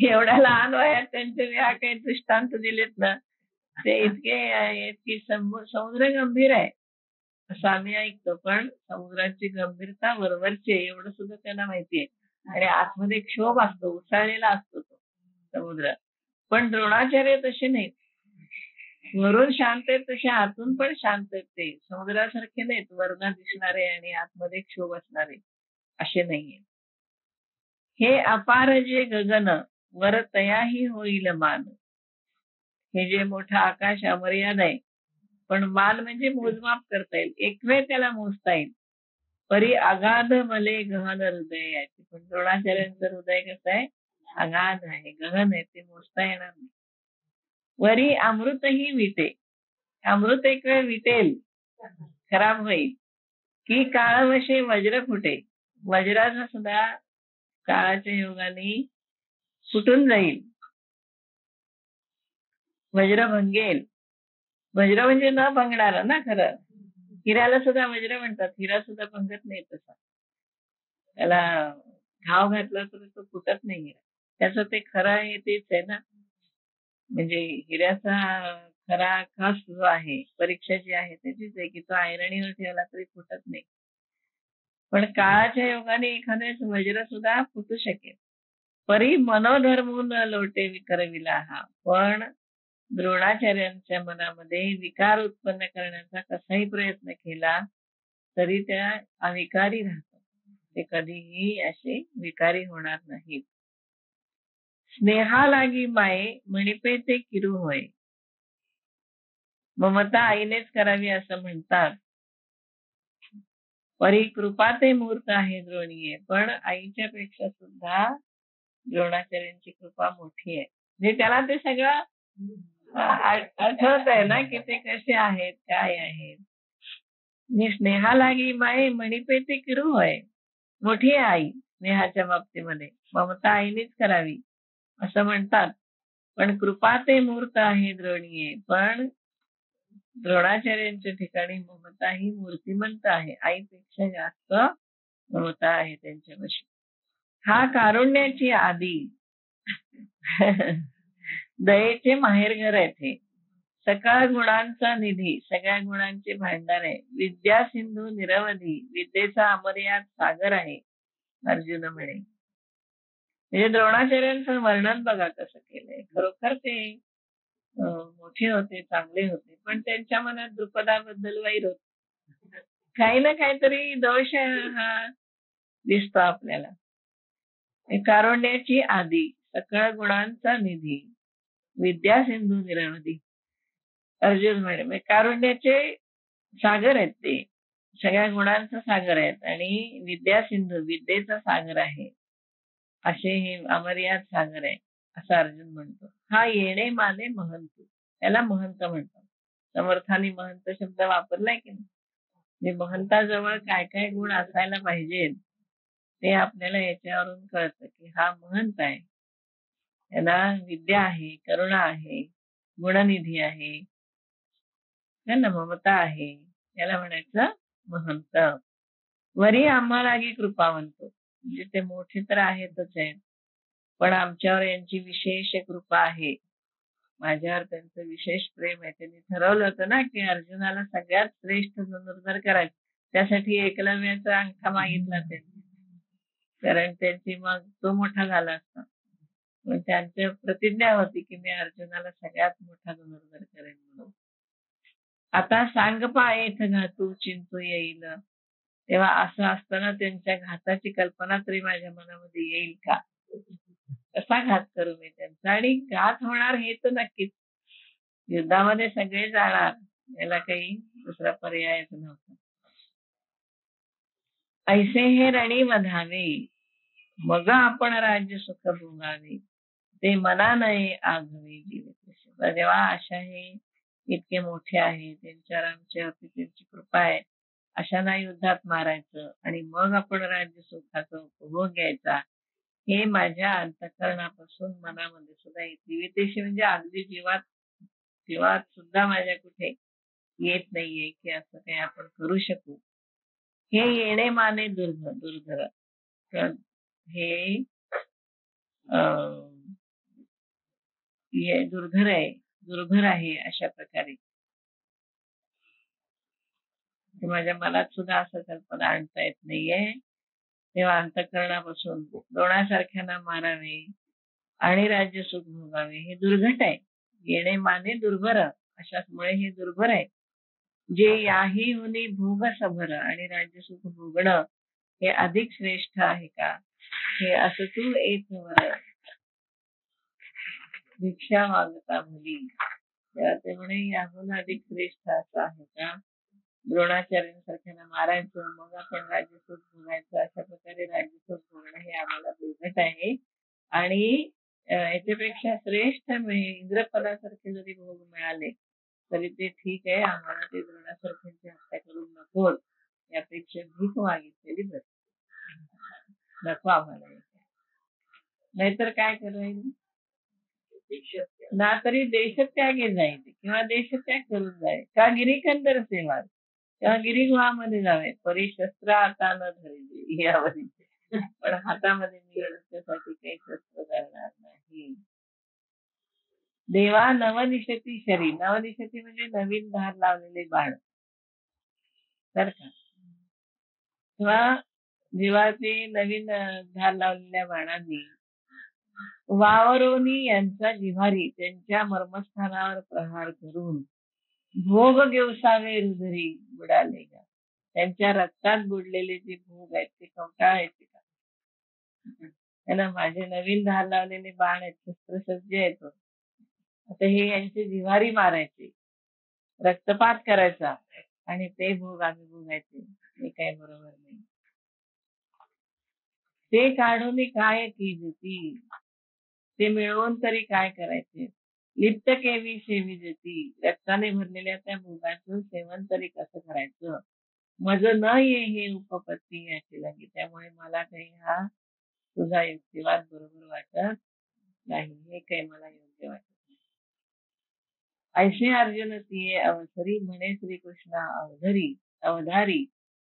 Speaker 1: एवढ्या लहान वयात त्यांचे या काही दृष्टांत दिलेत ना, ते इतके आहेत की समुद्र गंभीर आहे असं आम्ही ऐकतो, पण समुद्राची गंभीरता वरवरची आहे एवढं सुद्धा त्यांना माहितीये. आणि आतमध्ये क्षोभ असतो, उसाळलेला असतो तो समुद्र. पण द्रोणाचार्य तसे नाहीत, वरून शांत आहेत तसे आतून पण शांत आहेत. ते समुद्रासारखे नाहीत, वरनं दिसणारे आणि आतमध्ये क्षोभ असणारे असे नाहीये. हे अपार जे गगन वर तयाही होईल मान. हे जे मोठं आकाश अमर्याद आहे, पण मान म्हणजे मोजमाप करता येईल, एक वेळ त्याला मोजता येईल. परी अगाध मले गहन हृदय याचे. पण द्रोणाचार्यांचं हृदय कसं आहे? अगाध आहे, गहन आहे, ते मोजता येणार नाही. वरी अमृतही विटे. अमृत एक वेळ विटेल, खराब होईल, की काळवशे वज्र फुटे. वज्राचा सुद्धा काळाच्या योगाने फुटून जाईल, वज्र भंगेल. वज्र म्हणजे न भंगणार ना खरं. हिऱ्याला सुद्धा वज्र म्हणतात, हिरा सुद्धा भंगत नाही तसा. त्याला घाव घातला तर तो फुटत नाही हिरा. त्याचं ते खरं आहे तेच आहे ना. म्हणजे हिऱ्याचा खरा खास जो आहे, परीक्षा जी आहे त्याचीच आहे की तो ऐरणीवर ठेवला तरी फुटत नाही. पण काळाच्या योगाने एखाद्याच वज्र सुद्धा फुटू शकेल. परी मनोधर्मून लोटे करविला हा. पण द्रोणाचार्यांच्या मनामध्ये विकार उत्पन्न करण्याचा कसाही प्रयत्न केला तरी त्या अविकारी राहतात. ते कधीही असे विकारी होणार नाहीत. स्नेहालागी माये म्हणिपे ते किरू होय. ममता आईनेच करावी असं म्हणतात. परी कृपा ते मूर्त आहे द्रोणीये. पण आईच्या पेक्षा सुद्धा द्रोणाचार्यांची कृपा मोठी आहे. म्हणजे त्याला ते सगळं आठवत आहे ना की ते कसे आहेत, काय आहेत. स्नेहालागी माये म्हणिपे ते किरू होय. मोठी आहे आई स्नेहाच्या बाबतीमध्ये. ममता आईनेच करावी असं म्हणतात. पण कृपा ते मूर्त आहे द्रोणीये. पण द्रोणाचार्यांच्या ठिकाणी ममता ही मूर्तिमंत आहे. आईपेक्षा जास्त ममता आहे त्यांच्यापाशी. हा कारुण्याची आदी. दयेचे माहेरघर आहे ते. सकळ गुणांचा निधी, सगळ्या गुणांचे भांडार आहे. विद्या सिंधू निरवधी, विद्येचा अमर्याद सागर आहे. अर्जुन म्हणे. म्हणजे द्रोणाचार्यांचं वर्णन बघा कसं केलंय. खरोखर ते मोठे होते, चांगले होते, पण त्यांच्या मनात द्रुपदाबद्दल वैर होत. काही ना काहीतरी दोष हा दिसतो आपल्याला. कारुण्याची आदी, सकळ गुणांचा निधी, विद्या सिंधू निरवधी. अर्जुन म्हणे कारुण्याचे सागर आहेत ते, सगळ्या गुणांचा सागर आहेत आणि विद्या सिंधू, विद्येचा सागर आहे. असे हे अमर्याद सागर आहे असं अर्जुन म्हणतो. हा येणे माने महंत, त्याला महंत म्हणतात. समर्थाने महंत शब्द वापरलाय की नाही. महंताजवळ काय काय गुण असायला पाहिजेत ते आपल्याला याच्यावरून कळतं की हा महंत आहे. त्याला विद्या आहे, करुणा आहे, गुणनिधी आहे, त्यांना ममता आहे, त्याला म्हणायचं महंत. वरी आम्हालागी कृपावंतो. म्हणजे ते मोठे तर आहेतच आहेत, पण आमच्यावर यांची विशेष कृपा आहे. माझ्यावर त्यांचं विशेष प्रेम आहे. त्यांनी ठरवलं होतं ना की अर्जुनाला सगळ्यात श्रेष्ठ धनुर्धर करायचं. त्यासाठी एकलव्याचा अंगठा मागितला त्यांनी, कारण त्यांची मग तो मोठा झाला असता. पण त्यांची प्रतिज्ञा होती की मी अर्जुनाला सगळ्यात मोठा धनुर्धर करेन म्हणून. आता सांग पायेथ घातू चिंतू येईल. तेव्हा असं असताना त्यांच्या घाताची कल्पना तरी माझ्या मनामध्ये येईल का? कसा घात करू मी त्यांचा? आणि घात होणार हे तर नक्कीच. युद्धामध्ये सगळे जाणार, याला काही दुसरा पर्यायच नव्हता. ऐसे हे रणी वधावे, मग आपण राज्य सुख भोगावे. ते मना नये आघवे जीव. जेव्हा आशा हे इतके मोठे आहे, त्यांच्यावर आमच्यावरती त्यांची कृपा आहे, अशांना युद्धात मारायचं आणि मग आपण राज्य सुखाचा उपभोग घ्यायचा, हे माझ्या अंतःकरणापासून मनामध्ये सुद्धा येते. विदेशी म्हणजे अगदी जीवात जीवात सुद्धा माझ्या कुठे येत नाहीये की असं काही आपण करू शकू. हे येणे माने दुर्धर. हे दुर्धर आहे, दुर्धर आहे. अशा प्रकारे माझ्या मनात सुद्धा असं कल्पना आणता येत नाहीये. तेव्हा अंतःकरणापासून द्रोणासारख्यांना मारावे आणि राज्य सुख भोगावे हे दुर्घट आहे. येणे माने दुर्भर, अशाचमुळे हे दुर्भर आहे. जे याही हुनी भोग सभर, आणि राज्य सुख भोगणं हे अधिक श्रेष्ठ आहे का? हे असं तू एक वर भिक्षा मागता मुली. तेव्हा ते म्हणे याहून अधिक श्रेष्ठ असं आहे का द्रोणाचार्यांसारख्यांना मारायचं, मग आपण राज्यसुख भोगायचं. अशा प्रकारे राज्यसुख भोगणं हे आम्हाला दुर्घट आहे. आणि याच्यापेक्षा श्रेष्ठ इंद्रपदासारखे जरी भोग मिळाले तरी ते ठीक आहे. आम्हाला ते द्रोणासारख्यांची हत्या करून नको, यापेक्षा भीक मागितलेली बरी. नको आम्हाला हे. नाहीतर काय करायचं, ना तरी देशत्यागे जायचे किंवा देशत्याग करून जाय का गिरीकंदर सेवा किंवा गिरीगृहामध्ये जावे, परी शस्त्र आता न धरिले यावरी. पण हातामध्ये मी त्यासाठी काही शस्त्र धरणार नाही. देवा नवनिशती शरी, नवनिशती म्हणजे नवीन धार लावलेले बाण, तर का किंवा जेव्हा ते नवीन धार लावलेल्या बाणांनी वावरोनी यांचा जिव्हारी त्यांच्या मर्मस्थानावर प्रहार करून भोग घेवसावे हृदरी बुडाले का. त्यांच्या रक्तात बुडलेले जे भोग आहेत ते कंटाळायचे का. त्यांना माझे नवीन धार लावलेले बाण आहेत, शस्त्रसज्ज आहेत, आता हे यांचे जिव्हारी मारायचे, रक्तपात करायचा आणि ते भोग आम्ही भोगायचे, हे काय बरोबर नाही. ते काढून काय की ते मिळवून तरी काय करायचे. लिप्त केवी सेवी देती, रक्ताने भरलेल्या त्या भोगाचं सेवन तरी कसं करायचं. मज न ये हे उपपत्ती याची लागी, त्यामुळे मला काही हा तुझा युक्तिवाद बरोबर वाटत नाही, हे काही मला योग्य वाटत नाही. ऐसे अर्जुन तिये अवसरी, म्हणे श्रीकृष्ण अवधारी,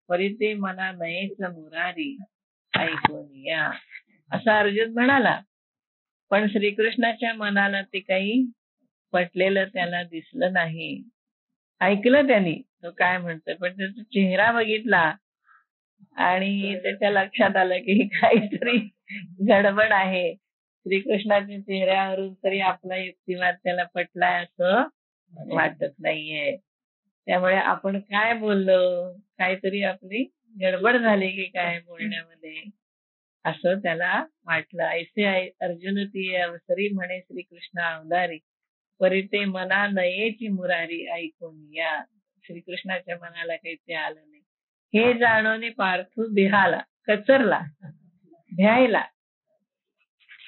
Speaker 1: परिते मना नयेच मुरारी ऐकून या. असा अर्जुन म्हणाला, पण श्रीकृष्णाच्या मनाला ते काही पटलेलं त्याला दिसलं नाही. ऐकलं त्यांनी तो काय म्हणतोय, पण त्याचा चेहरा बघितला आणि त्याच्या लक्षात आलं की काहीतरी गडबड आहे. श्रीकृष्णाच्या चेहऱ्यावरून तरी आपला युक्तिवाद त्याला पटलाय असं वाटत नाहीये. त्यामुळे आपण काय बोललो, काहीतरी आपली गडबड झाली की काय बोलण्यामध्ये, असं त्याला वाटलं. ऐसे अर्जुन ती अवसरी, म्हणे श्रीकृष्ण अवधारी, परिते मना नयेची मुरारी ऐकून या. श्रीकृष्णाच्या मनाला काही ते आलं नाही. हे जाणवणे पार्थू बिहाला, कचरला, भ्यायला.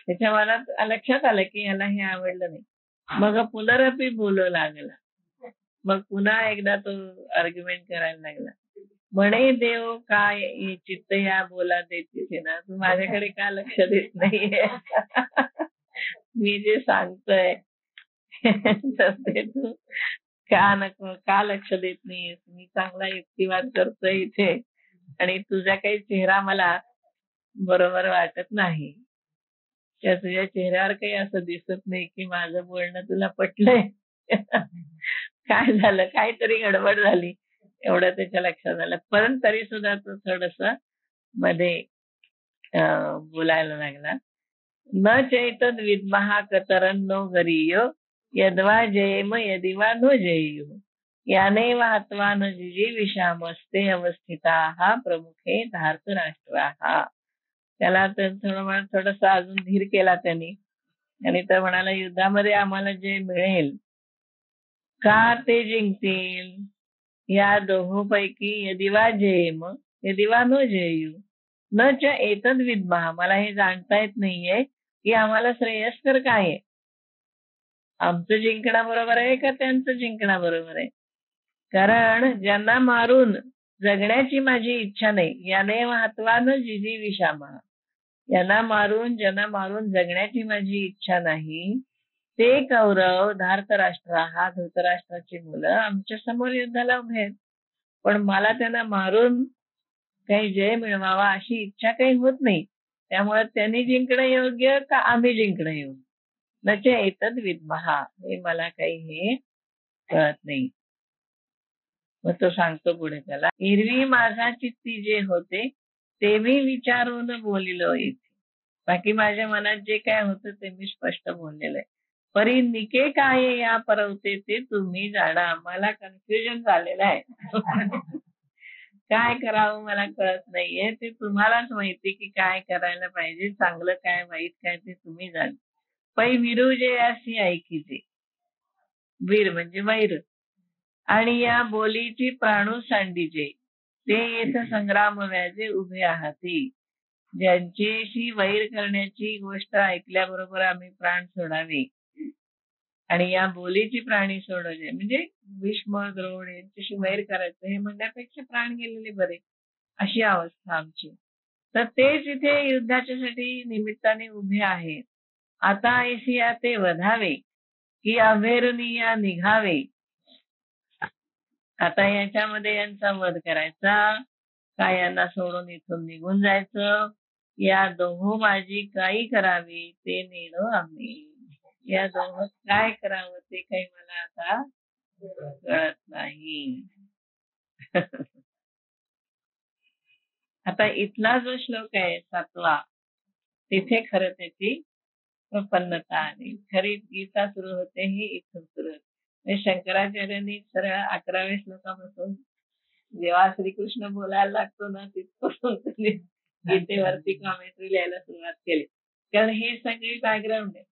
Speaker 1: त्याच्या मनात लक्षात आलं की याला हे आवडलं नाही. मग पुनरपी बोलू लागला, मग पुन्हा एकदा तो आर्ग्युमेंट करायला लागला. म्हणे देव काय चित्त या बोला देते ना, तू माझ्याकडे का लक्ष देत नाहीये. मी जे सांगतोय ते तू का लक्ष देत नाहीयेस. मी चांगला युक्तिवाद करतोय इथे आणि तुझा काही चेहरा मला बरोबर वाटत नाही. त्या तुझ्या चेहऱ्यावर काही असं दिसत नाही की माझं बोलणं तुला पटलंय. काय झालं, काहीतरी गडबड झाली एवढं त्याच्या लक्षात आलं. पण तरी सुद्धा तो थोडस मध्ये बोलायला लागला. न चैतद विद्महा कतरन नो गरीयो, यद्वा जयेम यदिवा नो जयेयो, याने वाहत्वा न जिजी विषामस्ते अवस्थिता प्रमुखे धार्त राष्ट्राहा. त्याला थोडस अजून धीर केला त्यांनी आणि तर म्हणाला, युद्धामध्ये आम्हाला जे मिळेल का ते जिंकतील. या दोहोपैकी यदिवा जयेम यदिवा नो जयेयू, न च एतद विद्महा, मला हे जाणता येत नाहीये की आम्हाला श्रेयस्कर काय आहे. आमचं जिंकणं बरोबर आहे का त्यांचं जिंकणं बरोबर आहे. कारण ज्यांना मारून जगण्याची माझी इच्छा नाही, याने महत्वानं जिजी विषामा, ज्यांना मारून जगण्याची माझी इच्छा नाही, ते कौरव धार्तराष्ट्र हा धृतराष्ट्राची मुलं आमच्या समोर युद्धाला उभे आहेत. पण मला त्यांना मारून काही जय मिळवावा अशी इच्छा काही होत नाही. त्यामुळे त्यांनी जिंकणं योग्य का आम्ही जिंकणं योग्य, नचे एतद विद्महा, हे मला काही हे कळत नाही. मग तो सांगतो पुढे त्याला, एरवी माझा चित्ती जे होते ते मी विचारून बोलिलो इथे. बाकी माझ्या मनात जे काय होतं ते मी स्पष्ट बोललेलं आहे. परी निके काय या परवते ते तुम्ही जाणा. मला कन्फ्युजन झालेलं आहे. काय करावं मला कळत नाहीये. ते तुम्हालाच माहिती की काय करायला पाहिजे, चांगलं काय वाईट काय ते तुम्ही जाण. पै विरू जे अशी ऐकीचे, वीर म्हणजे वैर, आणि या बोलीची प्राणू सांडीचे, ते येथ संग्राम व्याजे उभे आहाती. ज्यांच्याशी वैर करण्याची गोष्ट ऐकल्याबरोबर आम्ही प्राण सोडावे आणि या बोलीची प्राणी सोडवले, म्हणजे भीष्म द्रोण यांच्याशी वैर करायचं हे म्हणण्यापेक्षा प्राण गेलेले बरे, अशी अवस्था आमची. तर तेच इथे युद्धाच्यासाठी निमित्ताने उभे आहेत. आता ऐसिया ते वधावे की अभेरुनिया निघावे. आता याच्यामध्ये यांचा वध करायचा का यांना सोडून इथून निघून जायचं, या दोहो माझी काही करावी ते नेणं आम्ही. या दोघं काय करावं ते काही मला आता कळत नाही. आता इथला जो श्लोक आहे 7वा, तिथे खरं त्याची प्रपन्नता आली. खरी गीता सुरू होते ही इथून सुरू होते. शंकराचार्यांनी सरळ 11व्या श्लोकापासून जेव्हा श्रीकृष्ण बोलायला लागतो ना तिथपासून गीतेवरती कॉमेंट्री लिहायला सुरुवात केली. कारण हे सगळी बॅकग्राऊंड आहे.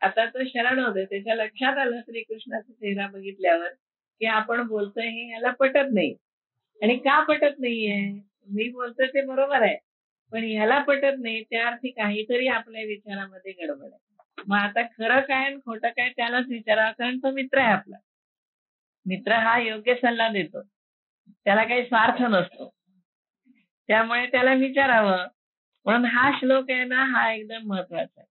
Speaker 1: आता तो शरण होते, त्याच्या लक्षात आलं श्रीकृष्णाचा चेहरा बघितल्यावर की आपण बोलतोय हे याला पटत नाही. आणि का पटत नाहीये, मी बोलतोय ते बरोबर आहे पण ह्याला पटत नाही, त्या अर्थी काहीतरी आपल्या विचारामध्ये गडबड आहे. मग आता खरं काय आणि खोटं काय त्यालाच विचारावं, कारण तो मित्र आहे आपला. मित्र हा योग्य सल्ला देतो, त्याला काही स्वार्थ नसतो, त्यामुळे त्याला विचारावं. म्हणून हा श्लोक आहे ना, हा एकदम महत्वाचा आहे.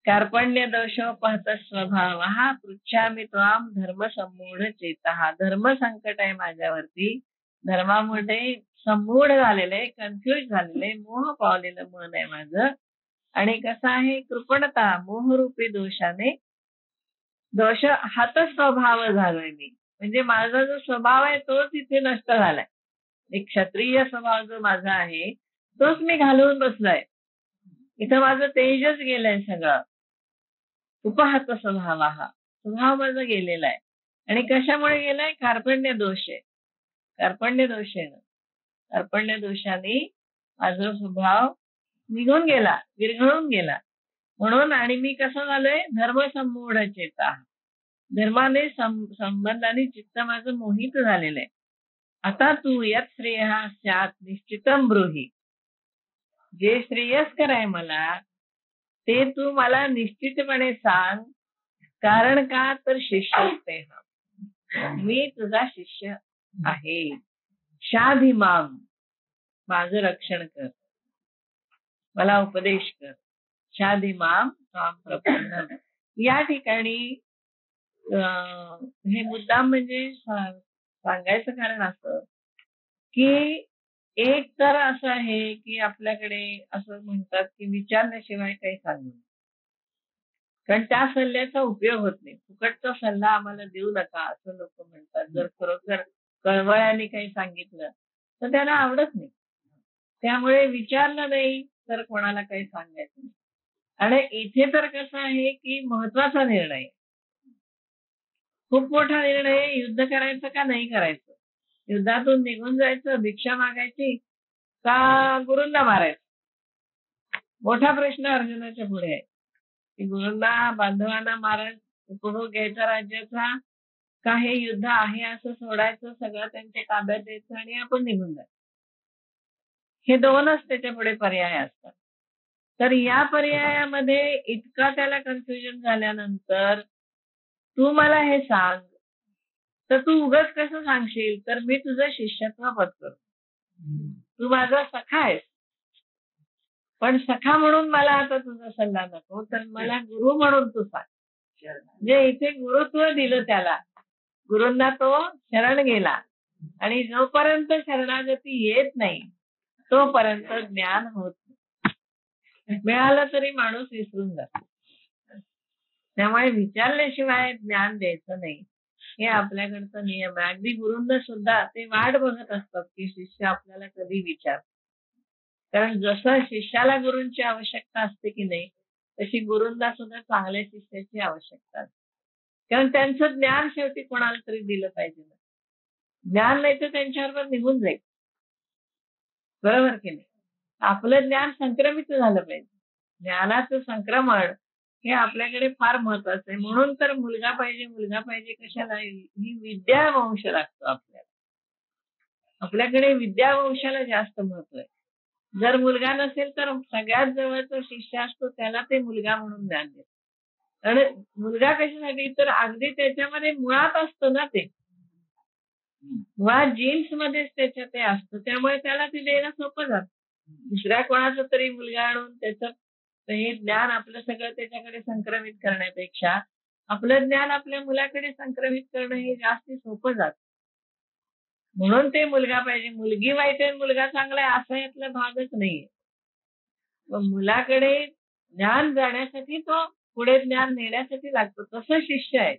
Speaker 1: कार्पण्य दोषोपहत स्वभाव हा पृच्छामि त्वाम धर्म संमूढ चेता. धर्म संकट आहे माझ्यावरती, धर्मामध्ये संमूढ झालेले, कन्फ्युज झालेले, मोह पावलेलं मन आहे माझं. आणि कसं आहे, कृपणता मोहरूपी दोषाने, दोष हात स्वभाव झालोय मी, म्हणजे माझा जो स्वभाव आहे तोच इथे नष्ट झालाय. एक क्षत्रिय स्वभाव जो माझा आहे तोच मी घालवून बसलोय. इथं माझं तेजच गेलंय सगळं. उपहत स्वभाव, हा स्वभाव माझा गेलेला आहे. आणि कशामुळे गेलाय, कार्पण्य दोष आहे. कार्पण्य दोष आहे ना, कार्पण्य दोषाने माझा स्वभाव निघून गेला, विरघळून गेला. म्हणून आणि मी कसं झालोय, धर्म संमूढ चेता, धर्माने संबंधाने चित्त माझं मोहित झालेलं आहे. आता तू यत श्रेय स्यात् निश्चितम ब्रूहि, जे श्रेयस्कर आहे मला ते तू मला निश्चितपणे सांग. कारण का, तर शिष्य मी तुझा शिष्य आहे. शाधिमाम, माझं रक्षण कर, मला उपदेश कर. शाधिमाम त्वाम प्रपन्नम. या ठिकाणी हे मुद्दाम म्हणजे सांगायचं कारण असं की एक तर असं आहे की आपल्याकडे असं म्हणतात की विचारल्याशिवाय काही सांगू नये, कारण त्या सल्ल्याचा उपयोग होत नाही. फुकटचा सल्ला आम्हाला देऊ नका असं लोक म्हणतात. जर खरोखर कळवळ्याने काही सांगितलं तर त्यांना आवडत नाही. त्यामुळे विचारलं नाही तर कोणाला काही सांगायचं नाही. आणि इथे तर कसं आहे की महत्वाचा निर्णय, खूप मोठा निर्णय, युद्ध करायचं का नाही करायचं, युद्धातून निघून जायचं, भिक्षा मागायची का गुरूंना मारायचं, मोठा प्रश्न अर्जुनाच्या पुढे आहे. की गुरूंना बांधवांना मारण उपभोग घ्यायचा राज्याचा, का हे युद्ध आहे असं सोडायचं, सगळं त्यांच्या ताब्यात द्यायचं आणि आपण निघून जायचं. हे दोनच त्याच्या पुढे पर्याय असतात. तर या पर्यायामध्ये इतका त्याला कन्फ्युजन झाल्यानंतर तू मला हे सांग, तर तू उगाच कसं सांगशील, तर मी तुझं शिष्यत्व पत्करतो, तू माझा सखा आहेस, पण सखा म्हणून मला आता तुझा सल्ला नको, तर मला गुरु म्हणून तू सांग. जे इथे गुरुत्व दिलं त्याला, गुरूंना तो शरण गेला आणि जोपर्यंत शरणागती येत नाही तोपर्यंत ज्ञान होत नाही. मिळालं तरी माणूस विसरून जातो. त्यामुळे विचारल्याशिवाय ज्ञान द्यायचं नाही, हे आपल्याकडचा नियम आहे. अगदी गुरूंना सुद्धा ते वाट बघत असतात की शिष्य आपल्याला कधी विचार, कारण जसं शिष्याला गुरूंची आवश्यकता असते की नाही, तशी गुरूंना सुद्धा चांगल्या शिष्याची आवश्यकता असते. कारण त्यांचं ज्ञान शेवटी कोणाला तरी दिलं पाहिजे ना. ज्ञान नाही तर त्यांच्याबरोबर निघून जाईल, बरोबर की नाही. आपलं ज्ञान संक्रमित झालं पाहिजे. ज्ञानाचं संक्रमण हे आपल्याकडे फार महत्वाचं आहे. म्हणून तर मुलगा पाहिजे, मुलगा पाहिजे कशाला, ही विद्या वंश लागतो आपल्याला. आपल्याकडे विद्यावंशाला जास्त महत्व आहे. जर मुलगा नसेल तर सगळ्यात जवळचा शिष्य असतो त्याला ते मुलगा म्हणून ज्ञान देतात. आणि मुलगा कशासाठी तर अगदी त्याच्यामध्ये मुळात असतं ना ते. मुळात जीन्स मध्येच त्याच्या ते असतं त्यामुळे त्याला ते देणं सोपं जातं. दुसऱ्या कोणाचा तरी मुलगा आणून त्याचं हे ज्ञान आपलं सगळं त्याच्याकडे संक्रमित करण्यापेक्षा आपलं ज्ञान आपल्या मुलाकडे संक्रमित करणं हे जास्त सोपं जातं. म्हणून ते मुलगा पाहिजे. मुलगी वाईट आहे मुलगा चांगला आहे असा यातला भागच नाहीये. मग मुलाकडे ज्ञान जाण्यासाठी तो पुढे ज्ञान नेण्यासाठी लागतो. तसं शिष्य आहे.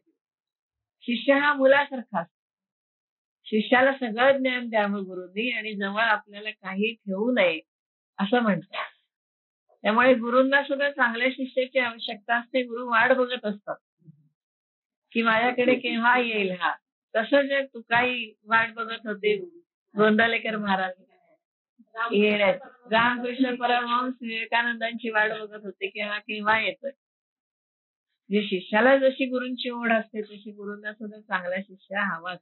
Speaker 1: शिष्य हा मुलासारखा असतो. शिष्याला सगळं ज्ञान द्यावं गुरूंनी आणि जवळ आपल्याला काही ठेवू नये असं म्हणतात. त्यामुळे गुरूंना सुद्धा चांगल्या शिष्याची आवश्यकता असते. गुरु वाट बघत असतात की माझ्याकडे केव्हा येईल हा. तसं जे तुकाई वाट बघत होते गोंदालेकर महाराज येण्याची. रामकृष्ण परमहंस विवेकानंदांची वाट बघत होते की हा केव्हा येतोय. जे शिष्याला जशी गुरूंची ओढ असते तशी गुरूंना सुद्धा चांगला शिष्य हवाच.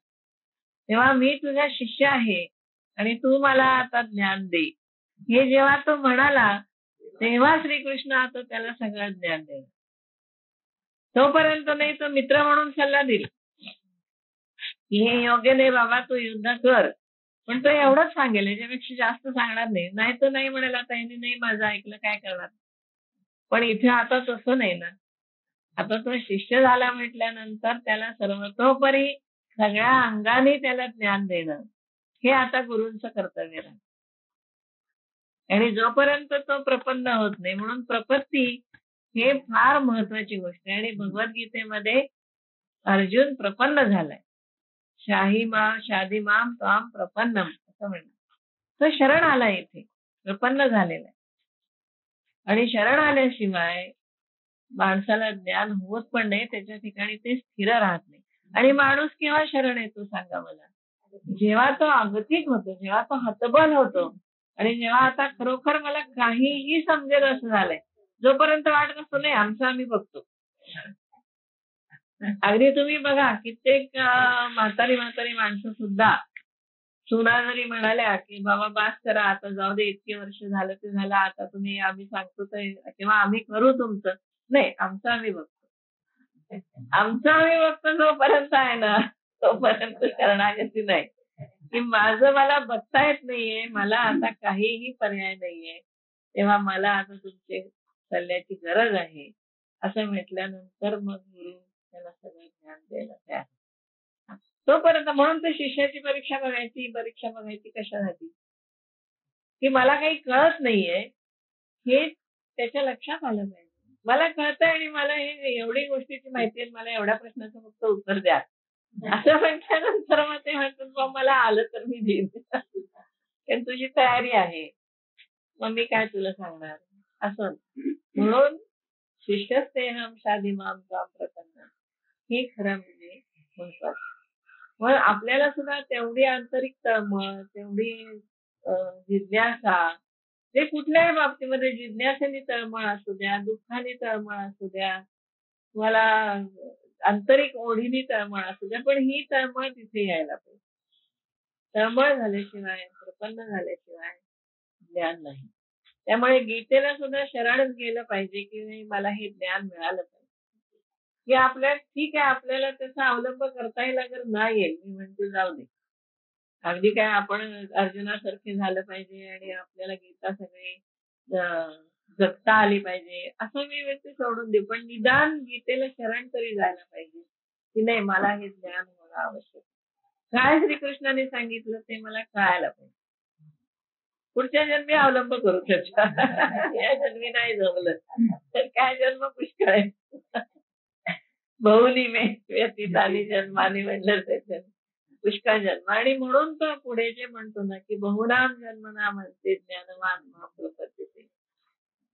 Speaker 1: तेव्हा मी तुझा शिष्य आहे आणि तू मला आता ज्ञान दे हे जेव्हा तो म्हणाला तेव्हा श्रीकृष्ण आता त्याला सगळं ज्ञान देईल. तोपर्यंत नाही तो मित्र म्हणून सल्ला देईल की हे योग्य नाही बाबा तू युद्ध कर. पण तो एवढंच सांगेल याच्यापेक्षा जास्त सांगणार नाही. नाही तर नाही म्हणाल आता यांनी नाही माझं ऐकलं काय करणार. पण इथे आता तसं नाही ना. आता तो शिष्य झाला म्हटल्यानंतर त्याला सर्वतोपरी सगळ्या अंगाने त्याला ज्ञान देणं हे आता गुरूंचं कर्तव्य राहतं. आणि जोपर्यंत तो प्रपन्न होत नाही म्हणून प्रपत्ती हे फार महत्वाची गोष्ट आहे. आणि भगवद्गीतेमध्ये अर्जुन प्रपन्न झालाय. शादी माम त्वाम प्रपन्नम असं म्हणलं. तो शरण आला इथे प्रपन्न झालेला आहे. आणि शरण आल्याशिवाय माणसाला ज्ञान होत पण नाही. त्याच्या ठिकाणी ते स्थिर राहत नाही. आणि माणूस केव्हा शरण येतो सांगा मला. जेव्हा तो अगतिक होतो जेव्हा तो हतबल होतो आणि जेव्हा आता खरोखर मला काहीही समजेल असं झालंय. जोपर्यंत वाटत असतो नाही आमचं आम्ही बघतो. अगदी तुम्ही बघा कित्येक म्हातारी माणसं सुद्धा सुना जरी म्हणाल्या की बाबा बास करा आता जाऊ दे इतके वर्ष झालं ते झालं आता तुम्ही आम्ही सांगतो किंवा आम्ही करू तुमचं. नाही आमचं आम्ही बघतो. आमचं आम्ही बघतो जोपर्यंत आहे ना तोपर्यंत शरणागती नाही की माझं मला बघता येत नाहीये मला आता काहीही पर्याय नाहीये तेव्हा मला आता तुमचे सल्ल्याची गरज आहे असं म्हटल्यानंतर मग गुरु त्याला सगळं ज्ञान द्यायला तयार. तोपर्यंत म्हणून तर शिष्याची परीक्षा बघायची कशासाठी की मला काही कळत नाहीये हे त्याच्या लक्षात आलं पाहिजे. मला कळतंय आणि मला हे एवढी गोष्टीची माहिती आहे मला एवढ्या प्रश्नाचं फक्त उत्तर द्या असं म्हटल्यानंतर मग ते म्हणतात मला आलं तर मी देईन कारण तुझी तयारी आहे मग मी काय तुला सांगणार असं. म्हणून शिष्यस्तेहम शाधीमाम त्वाम प्रपन्नम हे खरं म्हणजे महत्वाचं. मग आपल्याला सुद्धा तेवढी आंतरिक तळमळ तेवढी जिज्ञासा ते कुठल्याही बाबतीमध्ये जिज्ञासेने तळमळ असू द्या दुःखाने तळमळ असू द्या तुम्हाला आंतरिक ओढीने तळमळ असू द्या पण ही तळमळ तिथे यायला पाहिजे. तळमळ झाल्याशिवाय प्रपन्न झाल्याशिवाय ज्ञान नाही. त्यामुळे गीतेला सुद्धा शरणच गेलं पाहिजे की मला हे ज्ञान मिळालं पाहिजे की आपल्याला ठीक आहे आपल्याला त्याचा अवलंब करता येईल अगर नाही येईल मी म्हणते जाऊ दे. अगदी काय आपण अर्जुनासारखे झालं पाहिजे आणि आपल्याला गीता सगळी जगता आली पाहिजे असं मी व्यक्ती सोडून देऊ. पण निदान गीतेला शरण तरी जायला पाहिजे की नाही मला हे ज्ञान होणं आवश्यक. काय श्रीकृष्णाने सांगितलं ते मला कळायला पाहिजे. पुढच्या जन्मी अवलंब करू त्याचा. या जन्मी नाही जमलं तर काय जन्म पुष्कळ आहे. बहुनी मे व्यतीतानी जन्माने म्हणलं त्याच्या पुष्कळ जन्म. आणि म्हणून तो पुढे जे म्हणतो ना की बहुनाम जन्मना म्हणते ज्ञानवान महाप्रपद्यते.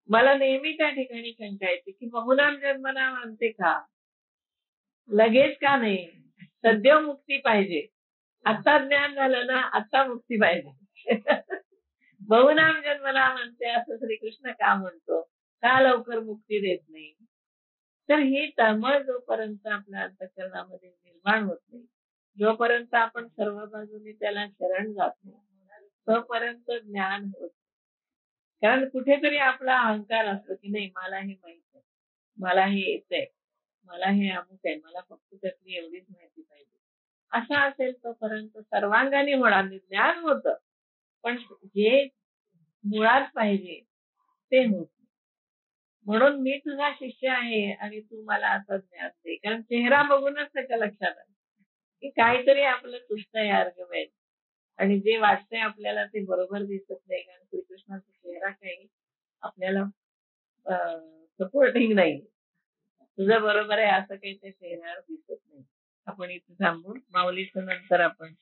Speaker 1: मला नेहमी त्या ठिकाणी शंका येते की बहुनाम जन्मना म्हणते का लगेच का नाही. सद्य मुक्ती पाहिजे. आता ज्ञान झालं ना आता मुक्ती पाहिजे. बहुनाम जन्मना म्हणते असं श्रीकृष्ण का म्हणतो का लवकर मुक्ती देत नाही. तर ही तळमळ जोपर्यंत आपल्या अंतःकरणामध्ये निर्माण होत नाही जोपर्यंत आपण सर्व बाजूनी त्याला शरण जात नाही तोपर्यंत ज्ञान होत नाही. कारण कुठेतरी आपला अहंकार असतो की नाही मला हे माहित आहे, मला हे येतंय, मला हे अमुक आहे, मला फक्त त्यातली एवढीच माहिती पाहिजे. असं असेल तोपर्यंत सर्वांगाने होणार नाही. ज्ञान होतं पण जे मुळात पाहिजे ते होत नाही. म्हणून मी तुझा शिष्य आहे आणि तू मला असं ज्ञान दे. कारण चेहरा बघूनच त्याच्या लक्षात आलं की काहीतरी आपलं चुकतंय आर्ग्युमेंट आणि जे वाटतंय आपल्याला ते बरोबर दिसत नाही. कारण श्रीकृष्णाचा चेहरा काही आपल्याला सपोर्टिंग नाही. तुझं बरोबर आहे असं काही त्या चेहऱ्यावर दिसत नाही. आपण इथे थांबून माऊलीचं नंतर आपण